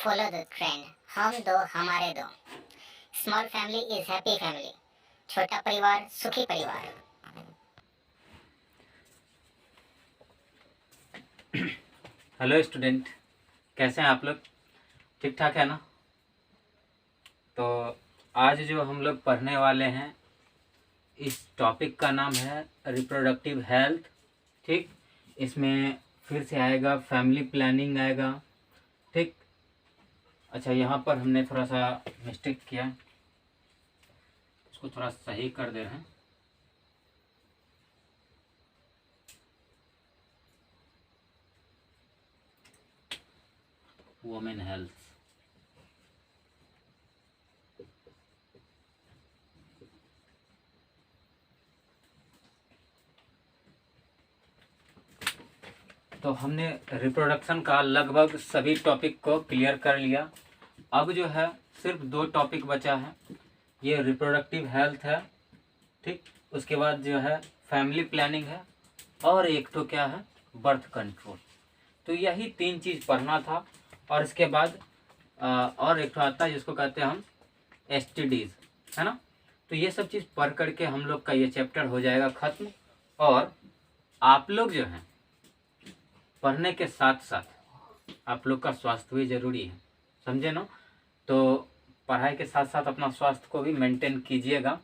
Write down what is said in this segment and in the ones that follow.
Follow the trend, हम दो हमारे दो। Small family is happy family, छोटा परिवार सुखी परिवार। हेलो स्टूडेंट, कैसे हैं आप लोग? ठीक ठाक है ना? तो आज जो हम लोग पढ़ने वाले हैं, इस टॉपिक का नाम है रिप्रोडक्टिव हेल्थ। ठीक, इसमें फिर से आएगा फैमिली प्लानिंग आएगा। ठीक, अच्छा यहाँ पर हमने थोड़ा सा मिस्टेक किया, इसको थोड़ा सही कर दे रहे हैं। वुमेन हेल्थ, तो हमने रिप्रोडक्शन का लगभग सभी टॉपिक को क्लियर कर लिया। अब जो है सिर्फ 2 टॉपिक बचा है, ये रिप्रोडक्टिव हेल्थ है। ठीक, उसके बाद जो है फैमिली प्लानिंग है, और एक तो क्या है, बर्थ कंट्रोल। तो यही 3 चीज़ पढ़ना था। और इसके बाद और एक तो आता है जिसको कहते हैं हम STDs, है ना। तो ये सब चीज़ पढ़ करके हम लोग का ये चैप्टर हो जाएगा ख़त्म। और आप लोग जो हैं पढ़ने के साथ साथ आप लोग का स्वास्थ्य भी ज़रूरी है, समझे ना। तो पढ़ाई के साथ साथ अपना स्वास्थ्य को भी मेंटेन कीजिएगा।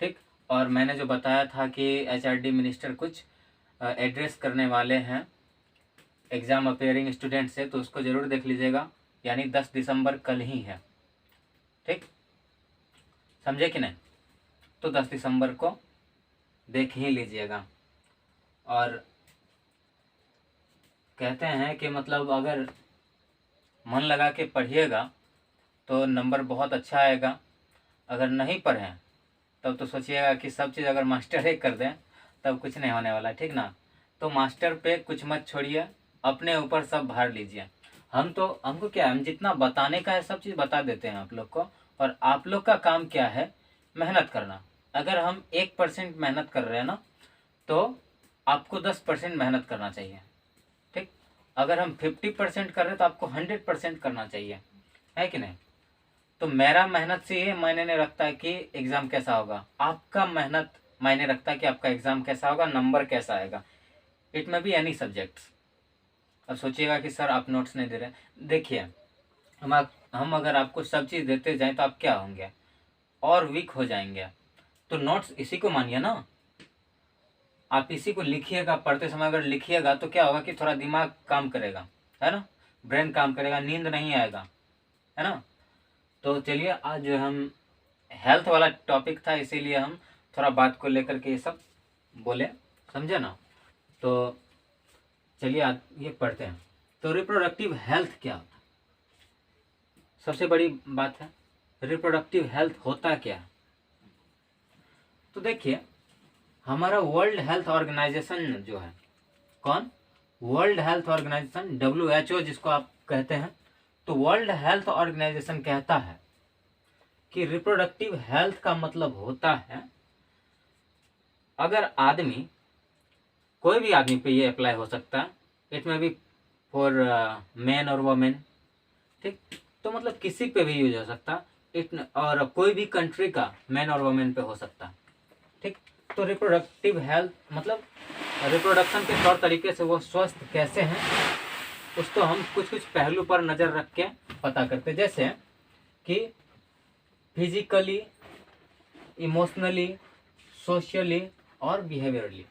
ठीक, और मैंने जो बताया था कि HRD मिनिस्टर कुछ एड्रेस करने वाले हैं एग्ज़ाम अपेयरिंग स्टूडेंट से, तो उसको ज़रूर देख लीजिएगा। यानी 10 दिसंबर कल ही है। ठीक, समझे कि नहीं? तो 10 दिसंबर को देख ही लीजिएगा। और कहते हैं कि मतलब अगर मन लगा के पढ़िएगा तो नंबर बहुत अच्छा आएगा। अगर नहीं पढ़ें तब तो सोचिएगा कि सब चीज़ अगर मास्टर ही कर दें तब कुछ नहीं होने वाला, ठीक ना। तो मास्टर पे कुछ मत छोड़िए, अपने ऊपर सब भार लीजिए। हमको क्या है, हम जितना बताने का है सब चीज़ बता देते हैं आप लोग को। और आप लोग का काम क्या है, मेहनत करना। अगर हम 1% मेहनत कर रहे हैं ना, तो आपको 10% मेहनत करना चाहिए। ठीक, अगर हम 50% कर रहे हैं तो आपको 100% करना चाहिए, है कि नहीं। तो मेरा मेहनत से ये मायने नहीं रखता है कि एग्ज़ाम कैसा होगा, आपका मेहनत मायने रखता है कि आपका एग्ज़ाम कैसा होगा, नंबर कैसा आएगा। इट में बी एनी सब्जेक्ट्स। अब सोचिएगा कि सर आप नोट्स नहीं दे रहे। देखिए, हम अगर आपको सब चीज़ देते जाएं तो आप क्या होंगे, और वीक हो जाएंगे। तो नोट्स इसी को मानिए ना, आप इसी को लिखिएगा। पढ़ते समय अगर लिखिएगा तो क्या होगा कि थोड़ा दिमाग काम करेगा, है ना, ब्रेन काम करेगा, नींद नहीं आएगा, है ना। तो चलिए, आज जो हम हेल्थ वाला टॉपिक था, इसीलिए हम थोड़ा बात को लेकर के ये सब बोले, समझे ना। तो चलिए आज ये पढ़ते हैं। तो रिप्रोडक्टिव हेल्थ क्या होता है, सबसे बड़ी बात है रिप्रोडक्टिव हेल्थ होता क्या है। तो देखिए, हमारा वर्ल्ड हेल्थ ऑर्गेनाइजेशन जो है, कौन, वर्ल्ड हेल्थ ऑर्गेनाइजेशन, WHO जिसको आप कहते हैं। तो वर्ल्ड हेल्थ ऑर्गेनाइजेशन कहता है कि रिप्रोडक्टिव हेल्थ का मतलब होता है, अगर आदमी, कोई भी आदमी पे ये अप्लाई हो सकता है, इट में भी फॉर मैन और वमेन। ठीक, तो मतलब किसी पे भी यूज हो सकता है इट, और कोई भी कंट्री का मैन और वमेन पे हो सकता है। ठीक, तो रिप्रोडक्टिव हेल्थ मतलब रिप्रोडक्शन के तौर तरीके से वो स्वस्थ कैसे हैं, उसको हम कुछ कुछ पहलू पर नज़र रख के पता करते। जैसे कि फिजिकली, इमोशनली, सोशली और बिहेवियरली।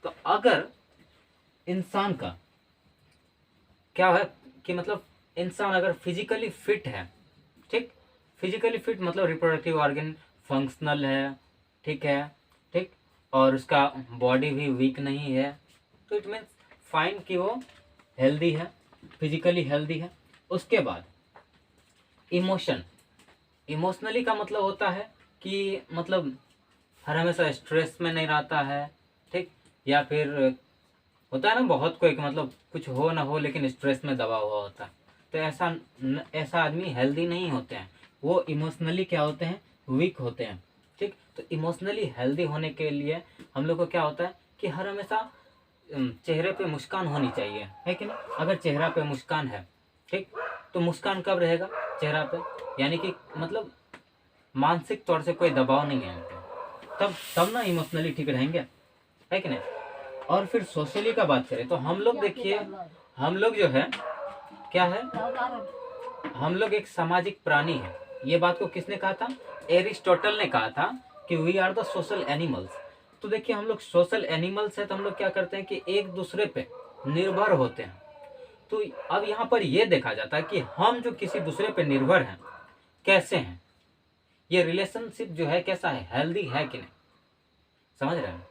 तो अगर इंसान का क्या है कि मतलब इंसान अगर फिजिकली फिट है, ठीक, फिजिकली फिट मतलब रिप्रोडक्टिव ऑर्गन फंक्शनल है, ठीक है, ठीक, और उसका बॉडी भी वीक नहीं है, तो इट मीन्स फाइन कि वो हेल्दी है, फिजिकली हेल्दी है। उसके बाद इमोशन, इमोशनली का मतलब होता है कि मतलब हर हमेशा स्ट्रेस में नहीं रहता है, ठीक, या फिर होता है ना बहुत कोई मतलब कुछ हो ना हो लेकिन स्ट्रेस में दबा हुआ होता है। तो ऐसा आदमी हेल्दी नहीं होते हैं, वो इमोशनली क्या होते हैं, वीक होते हैं। ठीक, तो इमोशनली हेल्दी होने के लिए हम लोग को क्या होता है कि हर हमेशा चेहरे पे मुस्कान होनी चाहिए, है कि नहीं। अगर चेहरा पे मुस्कान है, ठीक, तो मुस्कान कब रहेगा चेहरा पे, यानी कि मतलब मानसिक तौर से कोई दबाव नहीं है उनपे, तब तब ना इमोशनली ठीक रहेंगे, है कि नहीं। और फिर सोशली का बात करें तो हम लोग देखिए, हम लोग जो है क्या है, हम लोग एक सामाजिक प्राणी है। ये बात को किसने कहा था, एरिस्टोटल ने कहा था कि we are the social animals. तो देखिए हम लोग सोशल एनिमल्स है, तो हम लोग क्या करते हैं कि एक दूसरे पे निर्भर होते हैं। तो अब यहाँ पर यह देखा जाता है कि हम जो किसी दूसरे पे निर्भर हैं कैसे हैं, ये रिलेशनशिप जो है कैसा है, हेल्दी है कि नहीं, समझ रहे हैं।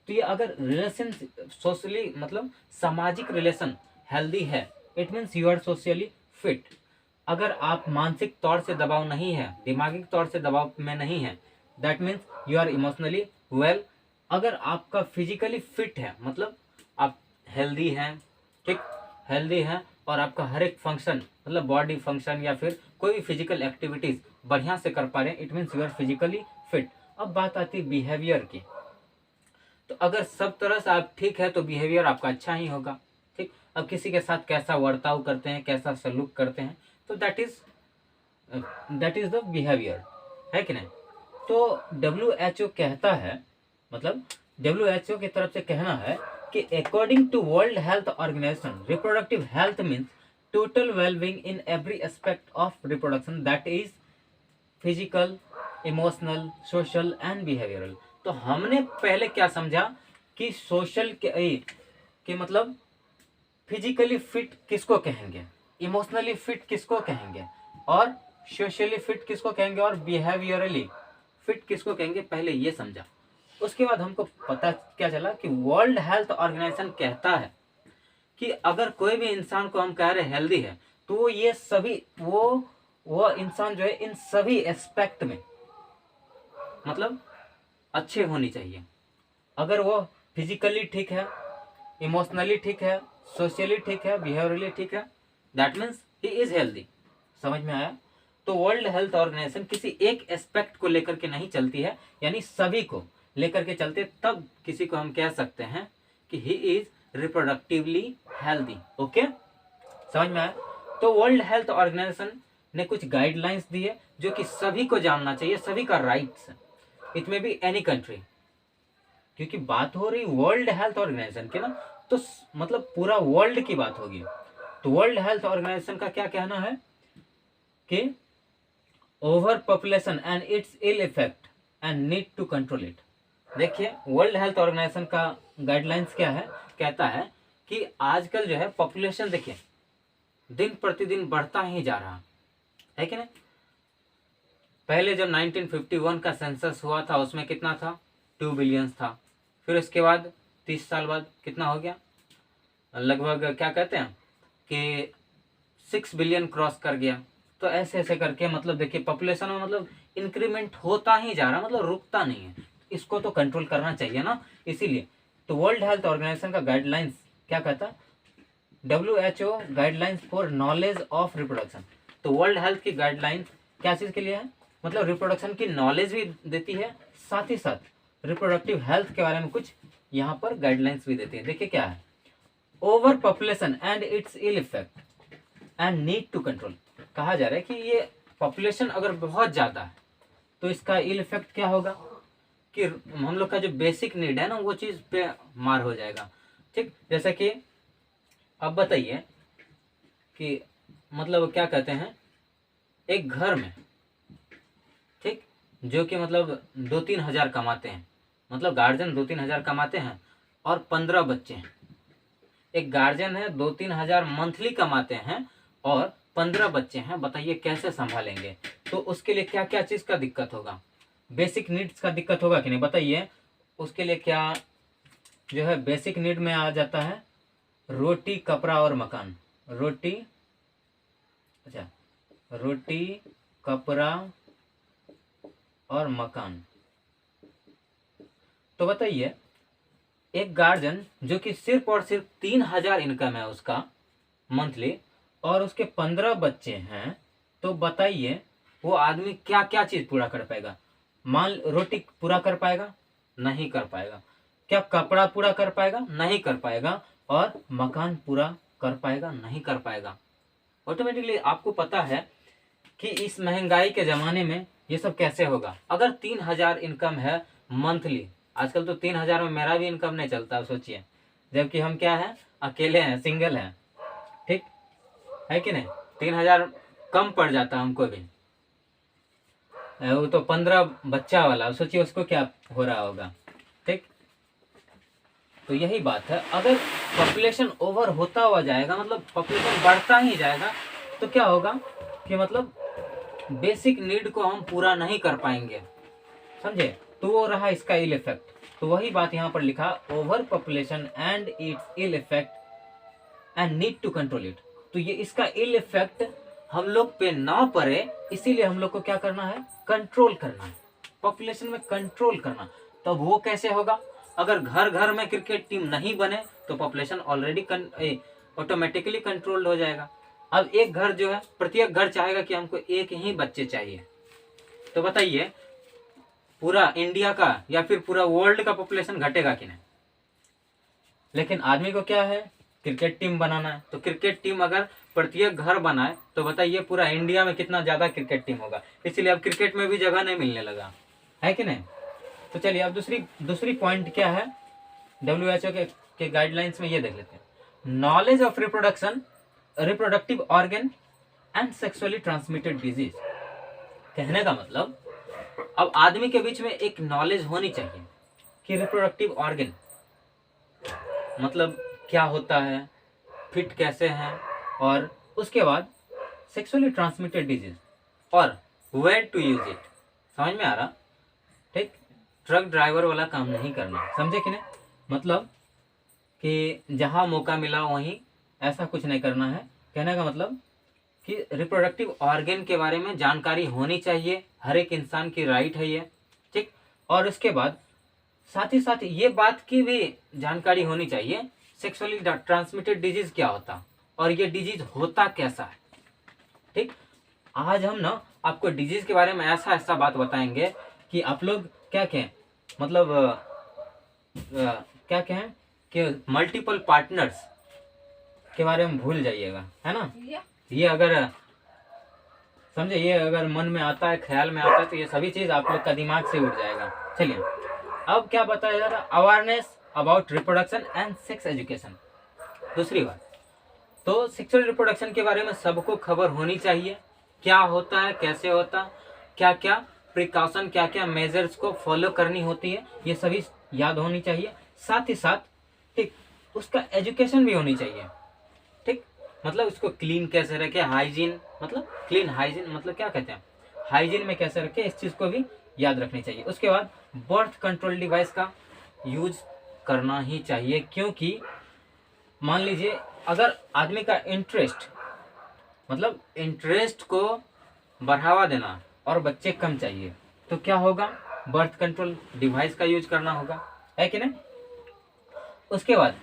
तो ये अगर रिलेशन सोशली मतलब सामाजिक रिलेशन हेल्दी है, it means you are socially fit. अगर आप मानसिक तौर से दबाव नहीं है, दिमागी तौर से दबाव में नहीं है, that means you are emotionally well. अगर आपका फिजिकली फिट है, मतलब आप हेल्दी हैं, ठीक, हेल्दी हैं, और आपका हर एक फंक्शन मतलब बॉडी फंक्शन या फिर कोई भी फिजिकल एक्टिविटीज बढ़िया से कर पा रहे हैं, it means you are physically fit. अब बात आती है बिहेवियर की। तो अगर सब तरह से आप ठीक है तो बिहेवियर आपका अच्छा ही होगा, ठीक। अब किसी के साथ कैसा वर्ताव करते हैं, कैसा सलूक करते हैं, तो दैट इज द बिहेवियर, है कि नहीं। तो WHO कहता है, मतलब WHO की तरफ से कहना है कि according to World Health Organization, reproductive health means total wellbeing in every aspect of reproduction, that is physical, emotional, social and behavioural. तो हमने पहले क्या समझा कि सोशल के मतलब फिजिकली फिट किसको कहेंगे, इमोशनली फिट किसको कहेंगे, और सोशली फिट किसको कहेंगे, और बिहेवियरली फिट किसको कहेंगे, पहले ये समझा। उसके बाद हमको पता क्या चला कि वर्ल्ड हेल्थ ऑर्गेनाइजेशन कहता है कि अगर कोई भी इंसान को हम कह रहे हेल्दी है, तो वो ये सभी वो इंसान जो है इन सभी एस्पेक्ट में मतलब अच्छे होनी चाहिए। अगर वो फिजिकली ठीक है, इमोशनली ठीक है, सोशली ठीक है, बिहेवियरली ठीक है, that means he is healthy. समझ में आया। तो वर्ल्ड हेल्थ ऑर्गेनाइजेशन किसी एक एस्पेक्ट को लेकर के नहीं चलती है, यानी सभी को लेकर के चलते, तब किसी को हम कह सकते हैं कि he is reproductively healthy. Okay, समझ में आया। तो वर्ल्ड हेल्थ ऑर्गेनाइजेशन ने कुछ गाइडलाइंस दी है जो कि सभी को जानना चाहिए, सभी का राइट्स है, इट में बी एनी कंट्री, क्योंकि बात हो रही वर्ल्ड हेल्थ ऑर्गेनाइजेशन की ना, तो मतलब पूरा वर्ल्ड की बात होगी। तो वर्ल्ड हेल्थ ऑर्गेनाइजेशन का क्या कहना है कि over population and its ill effect and need to control it. देखिए वर्ल्ड हेल्थ ऑर्गेनाइजेशन का गाइडलाइंस क्या है, कहता है कि आजकल जो है पॉपुलेशन देखिए दिन प्रतिदिन बढ़ता ही जा रहा है कि नहीं। पहले जब 1951 का सेंसस हुआ था उसमें कितना था, 2 बिलियन था। फिर उसके बाद 30 साल बाद कितना हो गया, लगभग क्या कहते हैं कि 6 बिलियन क्रॉस कर गया। तो ऐसे ऐसे करके मतलब देखिए पॉपुलेशन में मतलब इंक्रीमेंट होता ही जा रहा, मतलब रुकता नहीं है। इसको तो कंट्रोल करना चाहिए ना, इसीलिए तो वर्ल्ड हेल्थ ऑर्गेनाइजेशन का गाइडलाइंस क्या कहता है, WHO guidelines for knowledge of reproduction. तो वर्ल्ड हेल्थ की गाइडलाइंस क्या चीज के लिए है, मतलब रिप्रोडक्शन की नॉलेज भी देती है, साथ ही साथ रिप्रोडक्टिव हेल्थ के बारे में कुछ यहाँ पर गाइडलाइंस भी देती है। देखिए क्या है, over population and its ill effect and need to control. कहा जा रहा है कि ये पॉपुलेशन अगर बहुत ज्यादा है तो इसका इल इफेक्ट क्या होगा कि हम लोग का जो बेसिक नीड है ना वो चीज पे मार हो जाएगा, ठीक। जैसे कि अब बताइए कि मतलब क्या कहते हैं, एक घर में ठीक जो कि मतलब 2-3 हजार कमाते हैं, मतलब गार्जियन 2-3 हजार कमाते हैं और 15 बच्चे हैं। एक गार्जियन है 2-3 हजार मंथली कमाते हैं और 15 बच्चे हैं, बताइए कैसे संभालेंगे। तो उसके लिए क्या क्या चीज का दिक्कत होगा, बेसिक नीड्स का दिक्कत होगा कि नहीं, बताइए। उसके लिए क्या जो है बेसिक नीड में आ जाता है, रोटी, कपड़ा और मकान। रोटी, अच्छा, रोटी, कपड़ा और मकान। तो बताइए एक गार्जियन जो कि सिर्फ और सिर्फ 3,000 इनकम है उसका मंथली और उसके 15 बच्चे हैं, तो बताइए वो आदमी क्या क्या चीज पूरा कर पाएगा। मान रोटी पूरा कर पाएगा, नहीं कर पाएगा। क्या कपड़ा पूरा कर पाएगा, नहीं कर पाएगा। और मकान पूरा कर पाएगा, नहीं कर पाएगा। ऑटोमेटिकली आपको पता है कि इस महंगाई के ज़माने में ये सब कैसे होगा। अगर 3,000 इनकम है मंथली, आजकल तो 3,000 में मेरा भी इनकम नहीं चलता, सोचिए, जबकि हम क्या हैं, अकेले हैं, सिंगल हैं, ठीक है कि नहीं। 3,000 कम पड़ जाता हमको भी, वो तो 15 बच्चा वाला, सोचिए उसको क्या हो रहा होगा, ठीक। तो यही बात है, अगर पॉपुलेशन ओवर होता हुआ जाएगा, मतलब पॉपुलेशन बढ़ता ही जाएगा, तो क्या होगा कि मतलब बेसिक नीड को हम पूरा नहीं कर पाएंगे, समझे। तो वो रहा इसका इल इफेक्ट। तो वही बात यहाँ पर लिखा, over population and its ill effect and need to control it. तो ये इसका इल इफेक्ट हम लोग पे ना पड़े, इसीलिए हम लोग को क्या करना है, कंट्रोल करना है, पॉपुलेशन में कंट्रोल करना। तो वो कैसे होगा, अगर घर घर में क्रिकेट टीम नहीं बने तो पॉपुलेशन ऑलरेडी ऑटोमेटिकली कंट्रोल्ड हो जाएगा। अब एक घर जो है, प्रत्येक घर चाहेगा कि हमको एक ही बच्चे चाहिए, तो बताइए पूरा इंडिया का या फिर पूरा वर्ल्ड का पॉपुलेशन घटेगा कि नहीं। लेकिन आदमी को क्या है, क्रिकेट टीम बनाना है। तो क्रिकेट टीम अगर प्रत्येक घर बनाए तो बताइए पूरा इंडिया में कितना ज्यादा क्रिकेट टीम होगा। इसीलिए अब क्रिकेट में भी जगह नहीं मिलने लगा है कि नहीं। तो चलिए अब दूसरी पॉइंट क्या है, WHO के गाइडलाइंस में ये देख लेते हैं। Knowledge of reproductive organ and sexually transmitted disease. कहने का मतलब अब आदमी के बीच में एक नॉलेज होनी चाहिए कि रिप्रोडक्टिव ऑर्गन मतलब क्या होता है, फिट कैसे हैं, और उसके बाद सेक्सुअली ट्रांसमिटेड डिजीज और वेयर टू यूज इट। समझ में आ रहा, ठीक। ट्रक ड्राइवर वाला काम नहीं करना, समझे कि नहीं। मतलब कि जहां मौका मिला वहीं ऐसा कुछ नहीं करना है। कहने का मतलब कि रिप्रोडक्टिव ऑर्गन के बारे में जानकारी होनी चाहिए, हर एक इंसान की राइट है ये, ठीक। और उसके बाद साथ ही साथ ये बात की भी जानकारी होनी चाहिए सेक्सुअली ट्रांसमिटेड डिजीज क्या होता और ये डिजीज होता कैसा है, ठीक। आज हम ना आपको डिजीज के बारे में ऐसा ऐसा बात बताएंगे कि आप लोग क्या कहें, मतलब क्या कहें कि मल्टीपल पार्टनर्स के बारे में भूल जाइएगा, है ना। ये अगर समझे, ये अगर मन में आता है, ख्याल में आता है, तो ये सभी चीज आप लोग का दिमाग से उड़ जाएगा। चलिए अब क्या बताया जा रहा, awareness about reproduction and sex education. दूसरी बात, तो सेक्सुअल रिप्रोडक्शन के बारे में सबको खबर होनी चाहिए, क्या होता है, कैसे होता, क्या क्या प्रिकॉशन, क्या क्या मेजर्स को फॉलो करनी होती है, ये सभी याद होनी चाहिए। साथ ही साथ ठीक उसका एजुकेशन भी होनी चाहिए, ठीक। मतलब उसको क्लीन कैसे रखे, हाइजीन मतलब क्लीन, हाइजीन मतलब क्या कहते हैं, हाइजीन में कैसे रखे, इस चीज को भी याद रखनी चाहिए। उसके बाद बर्थ कंट्रोल डिवाइस का यूज करना ही चाहिए, क्योंकि मान लीजिए अगर आदमी का इंटरेस्ट मतलब इंटरेस्ट को बढ़ावा देना और बच्चे कम चाहिए, तो क्या होगा, बर्थ कंट्रोल डिवाइस का यूज करना होगा, है कि नहीं। उसके बाद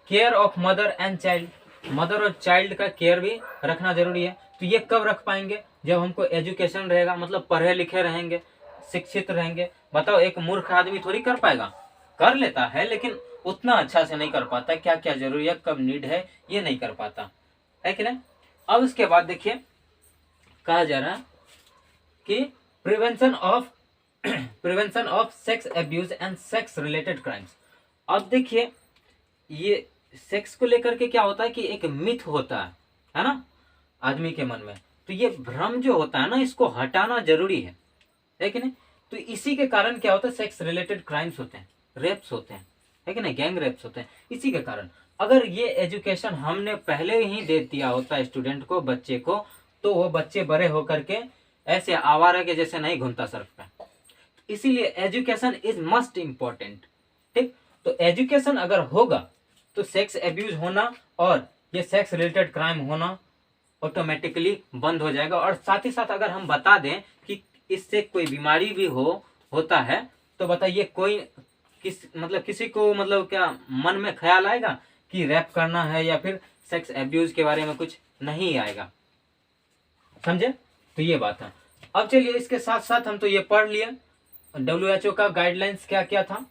care of mother and child, mother और चाइल्ड का केयर भी रखना जरूरी है। तो ये कब रख पाएंगे, जब हमको एजुकेशन रहेगा, मतलब पढ़े लिखे रहेंगे, शिक्षित रहेंगे। बताओ एक मूर्ख आदमी थोड़ी कर पाएगा, कर लेता है लेकिन उतना अच्छा से नहीं कर पाता, क्या क्या जरूरी है, कब नीड है, ये नहीं कर पाता, है कि नहीं। अब उसके बाद देखिए कहा जा रहा है कि prevention of sex abuse and sex related crimes. अब देखिए ये सेक्स को लेकर के क्या होता है कि एक मिथ होता है ना आदमी के मन में। तो ये भ्रम जो होता है ना, इसको हटाना जरूरी है कि नहीं। तो इसी के कारण क्या होता है, सेक्स रिलेटेड क्राइम्स होते हैं, रेप्स होते हैं, है कि नहीं, गैंग रेप्स होते हैं। इसी के कारण अगर ये एजुकेशन हमने पहले ही दे दिया होता स्टूडेंट को, बच्चे को, तो वो बच्चे बड़े होकर के ऐसे आवारा के जैसे नहीं घूमता सड़क पे। इसीलिए एजुकेशन इज मस्ट इम्पोर्टेंट, ठीक। तो एजुकेशन अगर होगा तो सेक्स एब्यूज होना और ये सेक्स रिलेटेड क्राइम होना ऑटोमेटिकली बंद हो जाएगा। और साथ ही साथ अगर हम बता दें कि इससे कोई बीमारी भी होता है, तो बताइए कोई किसी को मतलब क्या मन में ख्याल आएगा कि रैप करना है या फिर सेक्स एब्यूज के बारे में कुछ नहीं आएगा, समझे। तो ये बात है। अब चलिए इसके साथ साथ हम तो ये पढ़ लिए WHO का गाइडलाइंस क्या क्या था।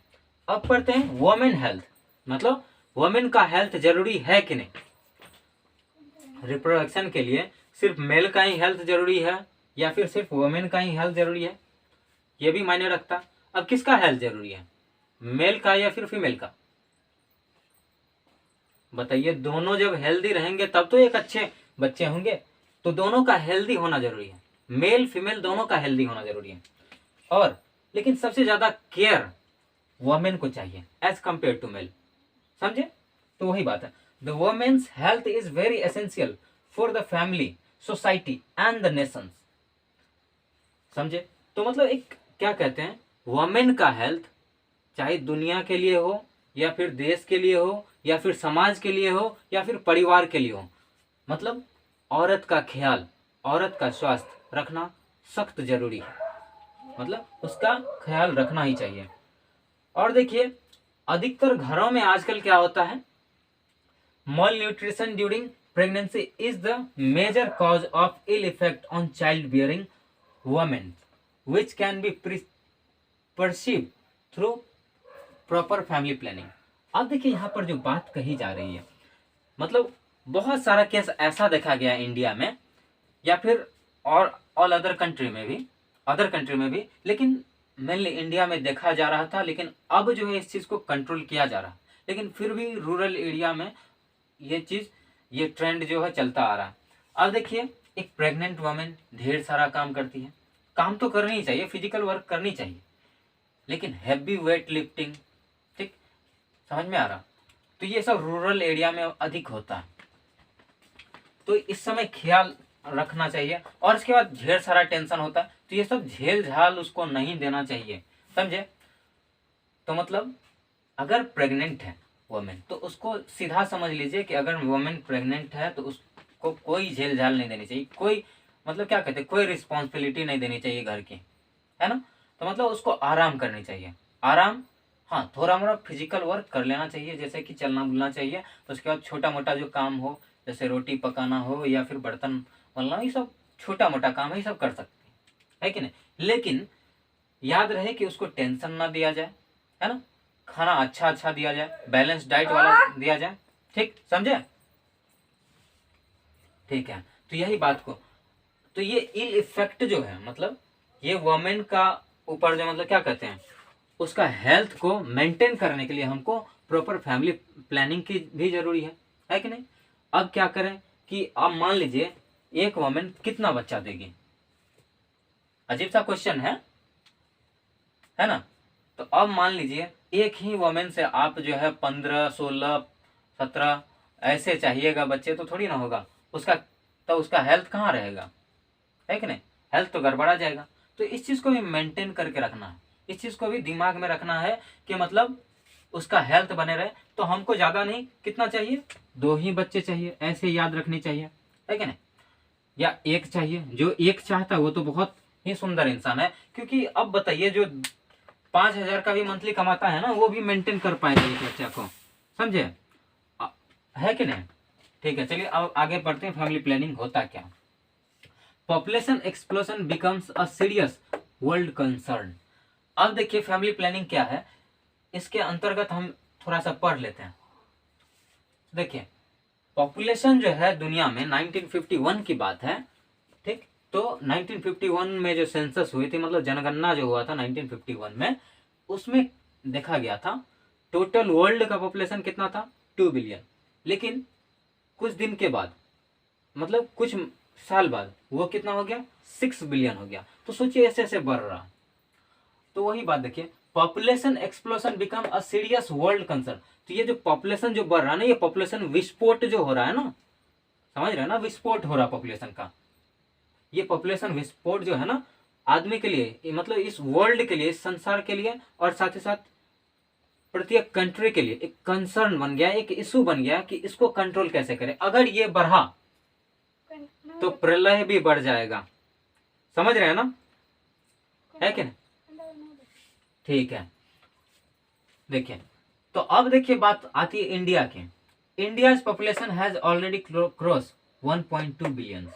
अब पढ़ते हैं वुमेन हेल्थ, मतलब वुमेन का हेल्थ जरूरी है कि नहीं। रिप्रोडक्शन के लिए सिर्फ मेल का ही हेल्थ जरूरी है या फिर सिर्फ वुमेन का ही हेल्थ जरूरी है, ये भी मायने रखता। अब किसका हेल्थ जरूरी है, मेल का या फिर फीमेल का? बताइए। दोनों जब हेल्दी रहेंगे तब तो एक अच्छे बच्चे होंगे, तो दोनों का हेल्दी होना जरूरी है, मेल फीमेल दोनों का हेल्दी होना जरूरी है। और लेकिन सबसे ज्यादा केयर वुमेन को चाहिए एज कंपेयर टू मेल, समझे? तो वही बात है, the women's health is very essential for the family, society and the nations, समझे? तो मतलब एक क्या कहते हैं, वुमेन का हेल्थ चाहे दुनिया के लिए हो या फिर देश के लिए हो या फिर समाज के लिए हो या फिर परिवार के लिए हो, मतलब औरत का ख्याल, औरत का स्वास्थ्य रखना सख्त जरूरी है, मतलब उसका ख्याल रखना ही चाहिए। और देखिए अधिकतर घरों में आजकल क्या होता है, malnutrition during pregnancy is the major cause of ill effect on child bearing women which can be perceive through proper family planning. अब देखिए यहाँ पर जो बात कही जा रही है, मतलब बहुत सारा केस ऐसा देखा गया इंडिया में या फिर और ऑल अदर कंट्री में भी, लेकिन मेनली इंडिया में देखा जा रहा था, लेकिन अब जो है इस चीज़ को कंट्रोल किया जा रहा है, लेकिन फिर भी रूरल एरिया में ये ट्रेंड जो है चलता आ रहा है। अब देखिए एक प्रेग्नेंट वुमेन ढेर सारा काम करती है, काम तो करनी ही चाहिए, फिजिकल वर्क करनी चाहिए, लेकिन हैवी वेट लिफ्टिंग, ठीक, समझ में आ रहा? तो ये सब रूरल एरिया में अधिक होता है, तो इस समय ख्याल रखना चाहिए। और इसके बाद ढेर सारा टेंशन होता है, तो ये सब झेल झाल उसको नहीं देना चाहिए, समझे? तो मतलब अगर प्रेग्नेंट है वुमेन तो उसको सीधा समझ लीजिए कि अगर वुमेन प्रेग्नेंट है तो उसको कोई झेल झाल नहीं देनी चाहिए, कोई मतलब क्या कहते हैं, कोई रिस्पॉन्सिबिलिटी नहीं देनी चाहिए घर की, है ना? तो मतलब उसको आराम करनी चाहिए, आराम, हाँ थोड़ा मोड़ा फिजिकल वर्क कर लेना चाहिए, जैसे कि चलना बुलना चाहिए। तो उसके बाद छोटा मोटा जो काम हो, जैसे रोटी पकाना हो या फिर बर्तन मलना, ये सब छोटा मोटा काम है, ये सब कर सकते है कि नहीं? लेकिन याद रहे कि उसको टेंशन ना दिया जाए, है ना? खाना अच्छा दिया जाए, बैलेंस डाइट वाला दिया जाए, ठीक, समझे? ठीक है, तो यही बात को, तो ये इल इफेक्ट जो है, मतलब ये वुमेन का ऊपर जो मतलब क्या कहते हैं, उसका हेल्थ को मेंटेन करने के लिए हमको प्रॉपर फैमिली प्लानिंग की भी जरूरी है कि नहीं? अब क्या करें कि अब मान लीजिए एक वुमेन कितना बच्चा देगी, अजीब सा क्वेश्चन है ना? तो अब मान लीजिए एक ही वुमेन से आप जो है 15, 16, 17 ऐसे चाहिएगा बच्चे, तो थोड़ी ना होगा उसका, तो उसका हेल्थ कहाँ रहेगा, है कि नहीं? हेल्थ तो गड़बड़ा जाएगा। तो इस चीज़ को भी मेंटेन करके रखना है, इस चीज़ को भी दिमाग में रखना है कि मतलब उसका हेल्थ बने रहे। तो हमको ज़्यादा नहीं, कितना चाहिए, 2 ही बच्चे चाहिए, ऐसे याद रखनी चाहिए, है कि नहीं? या एक चाहिए, जो एक चाहता है वो तो बहुत ही सुंदर इंसान है, क्योंकि अब बताइए जो 5,000 का भी मंथली कमाता है ना, वो भी मेंटेन कर पाएगा एक बच्चा को, समझे? है कि नहीं? ठीक है, चलिए अब आगे बढ़ते हैं, फैमिली प्लानिंग होता क्या। Population explosion becomes a serious world concern. अब देखिए फैमिली प्लानिंग क्या है, इसके अंतर्गत हम थोड़ा सा पढ़ लेते हैं। देखिए पॉपुलेशन जो है दुनिया में 1951 की बात है, ठीक, तो 1951 में जो सेंसस हुई थी, मतलब जनगणना जो हुआ था 1951 में, उसमें देखा गया था टोटल वर्ल्ड का पॉपुलेशन कितना था, 2 बिलियन। लेकिन कुछ दिन के बाद, मतलब कुछ साल बाद वो कितना हो गया, 6 बिलियन हो गया। तो सोचिए ऐसे ऐसे बढ़ रहा। तो वही बात देखिए, population explosion become a serious world concern. तो ये जो पॉपुलेशन जो बढ़ रहा है ना, ये पॉपुलेशन विस्फोट जो हो रहा है ना, समझ रहे हैं ना, विस्फोट हो रहा है पॉपुलेशन का। ये पॉपुलेशन विस्फोट जो है ना, आदमी के लिए, मतलब इस वर्ल्ड के लिए, इस संसार के लिए, और साथ ही साथ प्रत्येक कंट्री के लिए एक कंसर्न बन गया, एक इशू बन गया कि इसको कंट्रोल कैसे करें। अगर ये बढ़ा तो प्रलय भी बढ़ जाएगा, समझ रहे हैं ना, है कि नहीं? ठीक है, देखिए तो अब देखिए बात आती है इंडिया की। India's population has already cross 1.2 billion.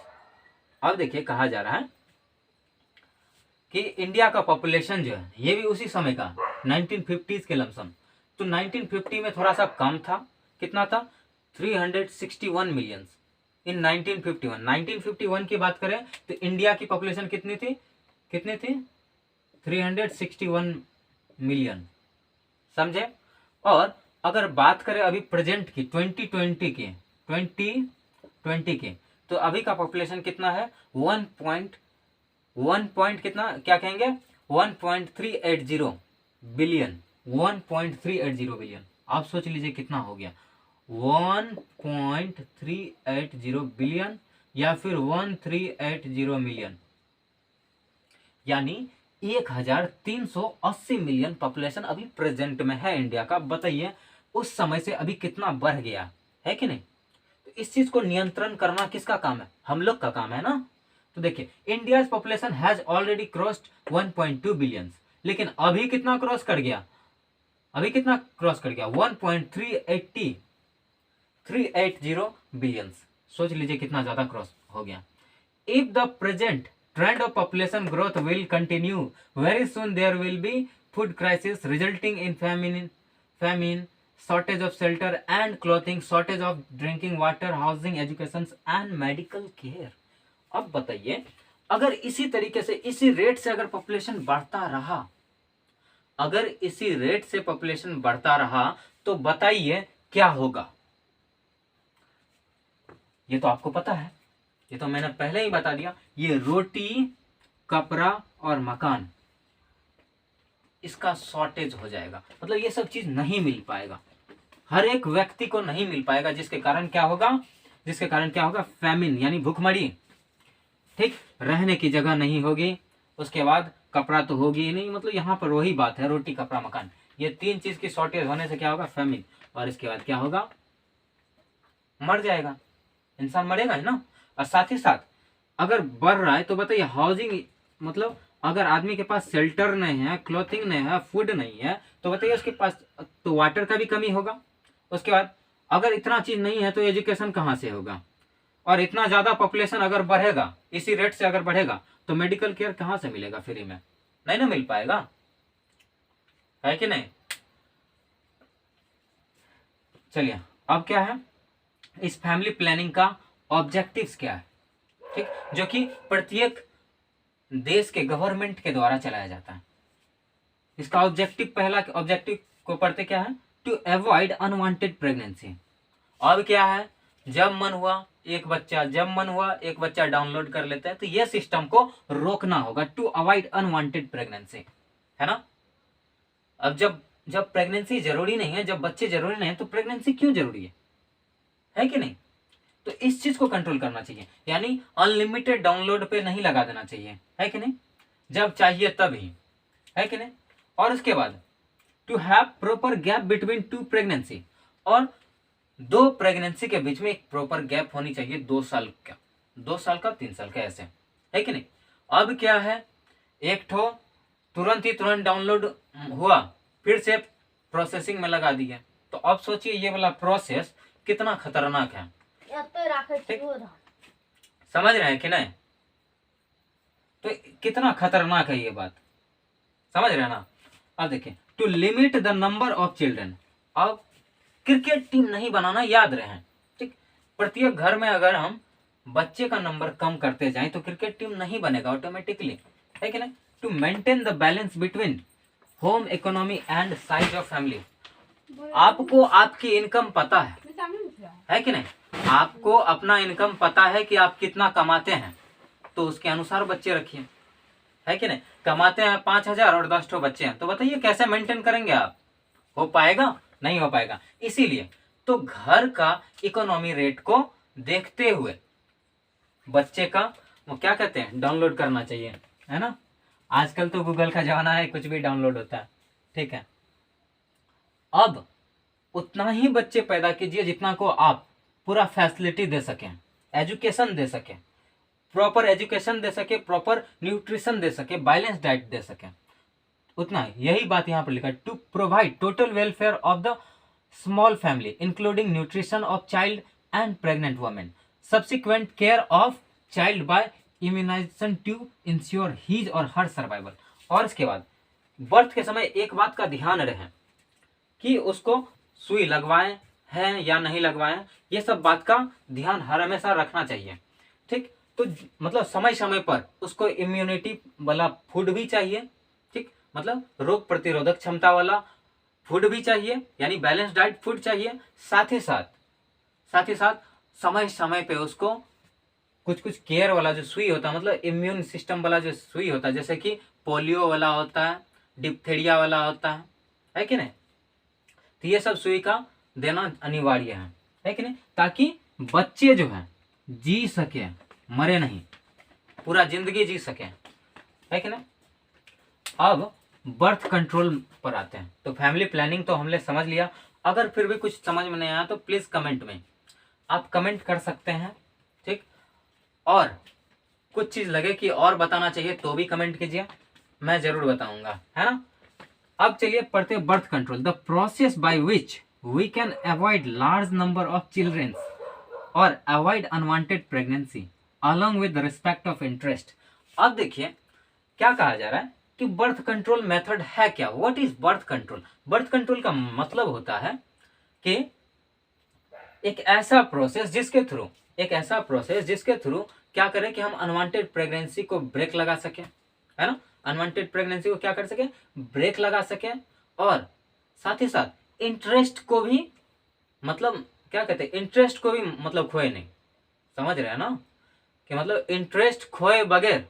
अब देखिए कहा जा रहा है कि इंडिया का पॉपुलेशन जो है, ये भी उसी समय का 1950s के लमसम। तो 1950 में थोड़ा सा कम था, कितना था, 361 मिलियन, इन 1951 की बात करें तो इंडिया की पॉपुलेशन कितनी थी 361 मिलियन, समझे। और अगर बात करें अभी प्रेजेंट की 2020 की तो अभी का पॉपुलेशन कितना है 1 पॉइंट कितना क्या कहेंगे 1.380 बिलियन 1.380 बिलियन। आप सोच लीजिए कितना हो गया 1.380 बिलियन या फिर 1380 मिलियन, यानी 1380 मिलियन पॉपुलेशन अभी प्रेजेंट में है इंडिया का। बताइए उस समय से अभी कितना बढ़ गया है कि नहीं। तो इस चीज को नियंत्रण करना किसका काम है, हम लोग का काम है ना। तो देखिए India population has already crossed 1.2 billion, लेकिन अभी कितना क्रॉस कर गया 1.380 बिलियन। सोच लीजिए कितना ज्यादा क्रॉस हो गया। If the present trend of population growth will continue, very soon there will be food crisis resulting in famine, shortage of shelter and clothing, shortage of drinking water, housing, education and medical care। अब बताइए अगर इसी तरीके से इसी rate से अगर population बढ़ता रहा तो बताइए क्या होगा। ये तो आपको पता है, ये तो मैंने पहले ही बता दिया। ये रोटी कपड़ा और मकान इसका शॉर्टेज हो जाएगा, मतलब ये सब चीज नहीं मिल पाएगा, हर एक व्यक्ति को नहीं मिल पाएगा, जिसके कारण क्या होगा फैमिन यानी भूखमरी। ठीक, रहने की जगह नहीं होगी, उसके बाद कपड़ा तो होगी ही नहीं, मतलब यहाँ पर वही बात है रोटी कपड़ा मकान, ये तीन चीज की शॉर्टेज होने से क्या होगा फैमिन, और इसके बाद क्या होगा मर जाएगा, इंसान मरेगा है ना। और साथ ही साथ अगर बढ़ रहा है तो बताइए हाउसिंग, मतलब अगर आदमी के पास शेल्टर नहीं है, क्लोथिंग नहीं है, फूड नहीं है, तो बताइए उसके पास तो वाटर का भी कमी होगा। उसके बाद अगर इतना चीज नहीं है तो एजुकेशन कहाँ से होगा, और इतना ज्यादा पॉपुलेशन अगर बढ़ेगा इसी रेट से अगर बढ़ेगा तो मेडिकल केयर कहाँ से मिलेगा, फ्री में नहीं ना मिल पाएगा, है कि नहीं। चलिए अब क्या है इस फैमिली प्लानिंग का ऑब्जेक्टिव्स क्या है, ठीक, जो कि प्रत्येक देश के गवर्नमेंट के द्वारा चलाया जाता है। इसका ऑब्जेक्टिव, पहला ऑब्जेक्टिव को पढ़ते क्या है, टू अवॉइड अनवांटेड प्रेगनेंसी। अब क्या है जब मन हुआ एक बच्चा डाउनलोड कर लेता है, तो यह सिस्टम को रोकना होगा, टू अवॉइड अनवांटेड प्रेगनेंसी, है ना। अब जब प्रेगनेंसी जरूरी नहीं है, जब बच्चे जरूरी नहीं है, तो प्रेगनेंसी क्यों जरूरी है कि नहीं। तो इस चीज को कंट्रोल करना चाहिए, यानी अनलिमिटेड डाउनलोड पे नहीं लगा देना चाहिए, है कि नहीं, जब चाहिए तभी, है कि नहीं। और उसके बाद to have proper gap between two pregnancy, और दो प्रेगनेंसी के बीच में एक प्रॉपर गैप होनी चाहिए, 2 साल का 3 साल का, ऐसे, है कि नहीं। अब क्या है एक ठो तुरंत डाउनलोड हुआ फिर से प्रोसेसिंग में लगा दिया, तो अब सोचिए ये वाला प्रोसेस कितना खतरनाक है, समझ रहे हैं कि नहीं। तो कितना खतरनाक है ये बात, समझ रहे हैं ना। अब देखिए to limit the number of children, अब क्रिकेट टीम नहीं बनाना, याद रहे, ठीक, प्रत्येक घर में अगर हम बच्चे का नंबर कम करते जाएं तो क्रिकेट टीम नहीं बनेगा ऑटोमेटिकली, है कि नहीं। To maintain the balance between home economy and size of family, आपको आपकी इनकम पता है कि नहीं, आपको अपना इनकम पता है कि आप कितना कमाते हैं, तो उसके अनुसार बच्चे रखिए, है कि नहीं। कमाते हैं 5,000 और 10 ठो बच्चे हैं, तो बताइए कैसे मेंटेन करेंगे आप, हो पाएगा, नहीं हो पाएगा। इसीलिए तो घर का इकोनॉमी रेट को देखते हुए बच्चे का वो क्या कहते हैं डाउनलोड करना चाहिए, है ना। आजकल तो गूगल का जमाना है, कुछ भी डाउनलोड होता है, ठीक है। अब उतना ही बच्चे पैदा कीजिए जितना को आप पूरा फैसिलिटी दे सकें, एजुकेशन दे सकें, प्रॉपर एजुकेशन दे सके, प्रॉपर न्यूट्रिशन दे सके, बैलेंस डाइट दे सके, उतना ही। यही बात यहाँ पर लिखा है, to provide total welfare of the small family including nutrition of child and pregnant women, subsequent care of child by immunization to ensure his और हर सर्वाइवल। और इसके बाद बर्थ के समय एक बात का ध्यान रहे कि उसको सुई लगवाएं, हैं या नहीं लगवाएं, ये सब बात का ध्यान हर हमेशा रखना चाहिए। ठीक, तो मतलब समय समय पर उसको इम्यूनिटी वाला फूड भी चाहिए। ठीक, मतलब रोग प्रतिरोधक क्षमता वाला फूड भी चाहिए, यानी बैलेंस डाइट फूड चाहिए। साथ ही साथ समय समय पे उसको कुछ कुछ केयर वाला जो सुई होता है, मतलब इम्यून सिस्टम वाला जो सुई होता है, जैसे कि पोलियो वाला होता है, डिप्थीरिया वाला होता है कि नहीं, तो ये सब सुई का देना अनिवार्य है कि नहीं, ताकि बच्चे जो है जी सके, मरे नहीं, पूरा जिंदगी जी सके, है कि नहीं। अब बर्थ कंट्रोल पर आते हैं। तो फैमिली प्लानिंग तो हमने समझ लिया। अगर फिर भी कुछ समझ में नहीं आया तो प्लीज कमेंट में आप कमेंट कर सकते हैं। ठीक, और कुछ चीज लगे कि और बताना चाहिए तो भी कमेंट कीजिए, मैं जरूर बताऊंगा, है ना। अब चलिए पढ़ते हैं birth control, the process by which we can avoid large number of children और avoid unwanted pregnancy along with respect of interest. अब देखिए क्या कहा जा रहा है कि बर्थ कंट्रोल मेथड है क्या, what is birth control. Birth control का मतलब होता है कि एक ऐसा प्रोसेस जिसके थ्रू क्या करें कि हम अनवांटेड प्रेगनेंसी को ब्रेक लगा सके, है ना, अनवांटेड प्रेगनेंसी को क्या कर सके, ब्रेक लगा सके, और साथ ही साथ इंटरेस्ट को भी, मतलब क्या कहते हैं, इंटरेस्ट को भी मतलब खोए नहीं, समझ रहे हैं ना, कि मतलब इंटरेस्ट खोए बगैर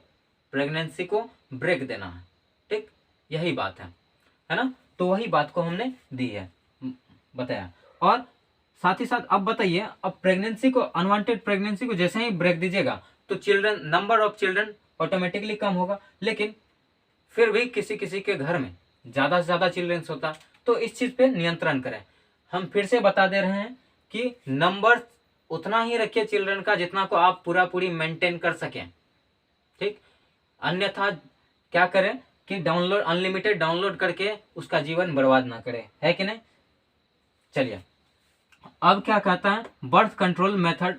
प्रेगनेंसी को ब्रेक देना है। ठीक, यही बात है ना। तो वही बात को हमने दी है, बताया। और साथ ही साथ अब बताइए, अब प्रेगनेंसी को, अनवांटेड प्रेगनेंसी को जैसे ही ब्रेक दीजिएगा तो children, number of children automatically कम होगा। लेकिन फिर भी किसी किसी के घर में ज्यादा से ज्यादा चिल्ड्रंस होता है, तो इस चीज पे नियंत्रण करें। हम फिर से बता दे रहे हैं कि नंबर उतना ही रखिए चिल्ड्रन का जितना को आप पूरा पूरी मेंटेन कर सकें। ठीक, अन्यथा क्या करें कि डाउनलोड, अनलिमिटेड डाउनलोड करके उसका जीवन बर्बाद ना करें, है कि नहीं। चलिए अब क्या कहता है बर्थ कंट्रोल मेथड,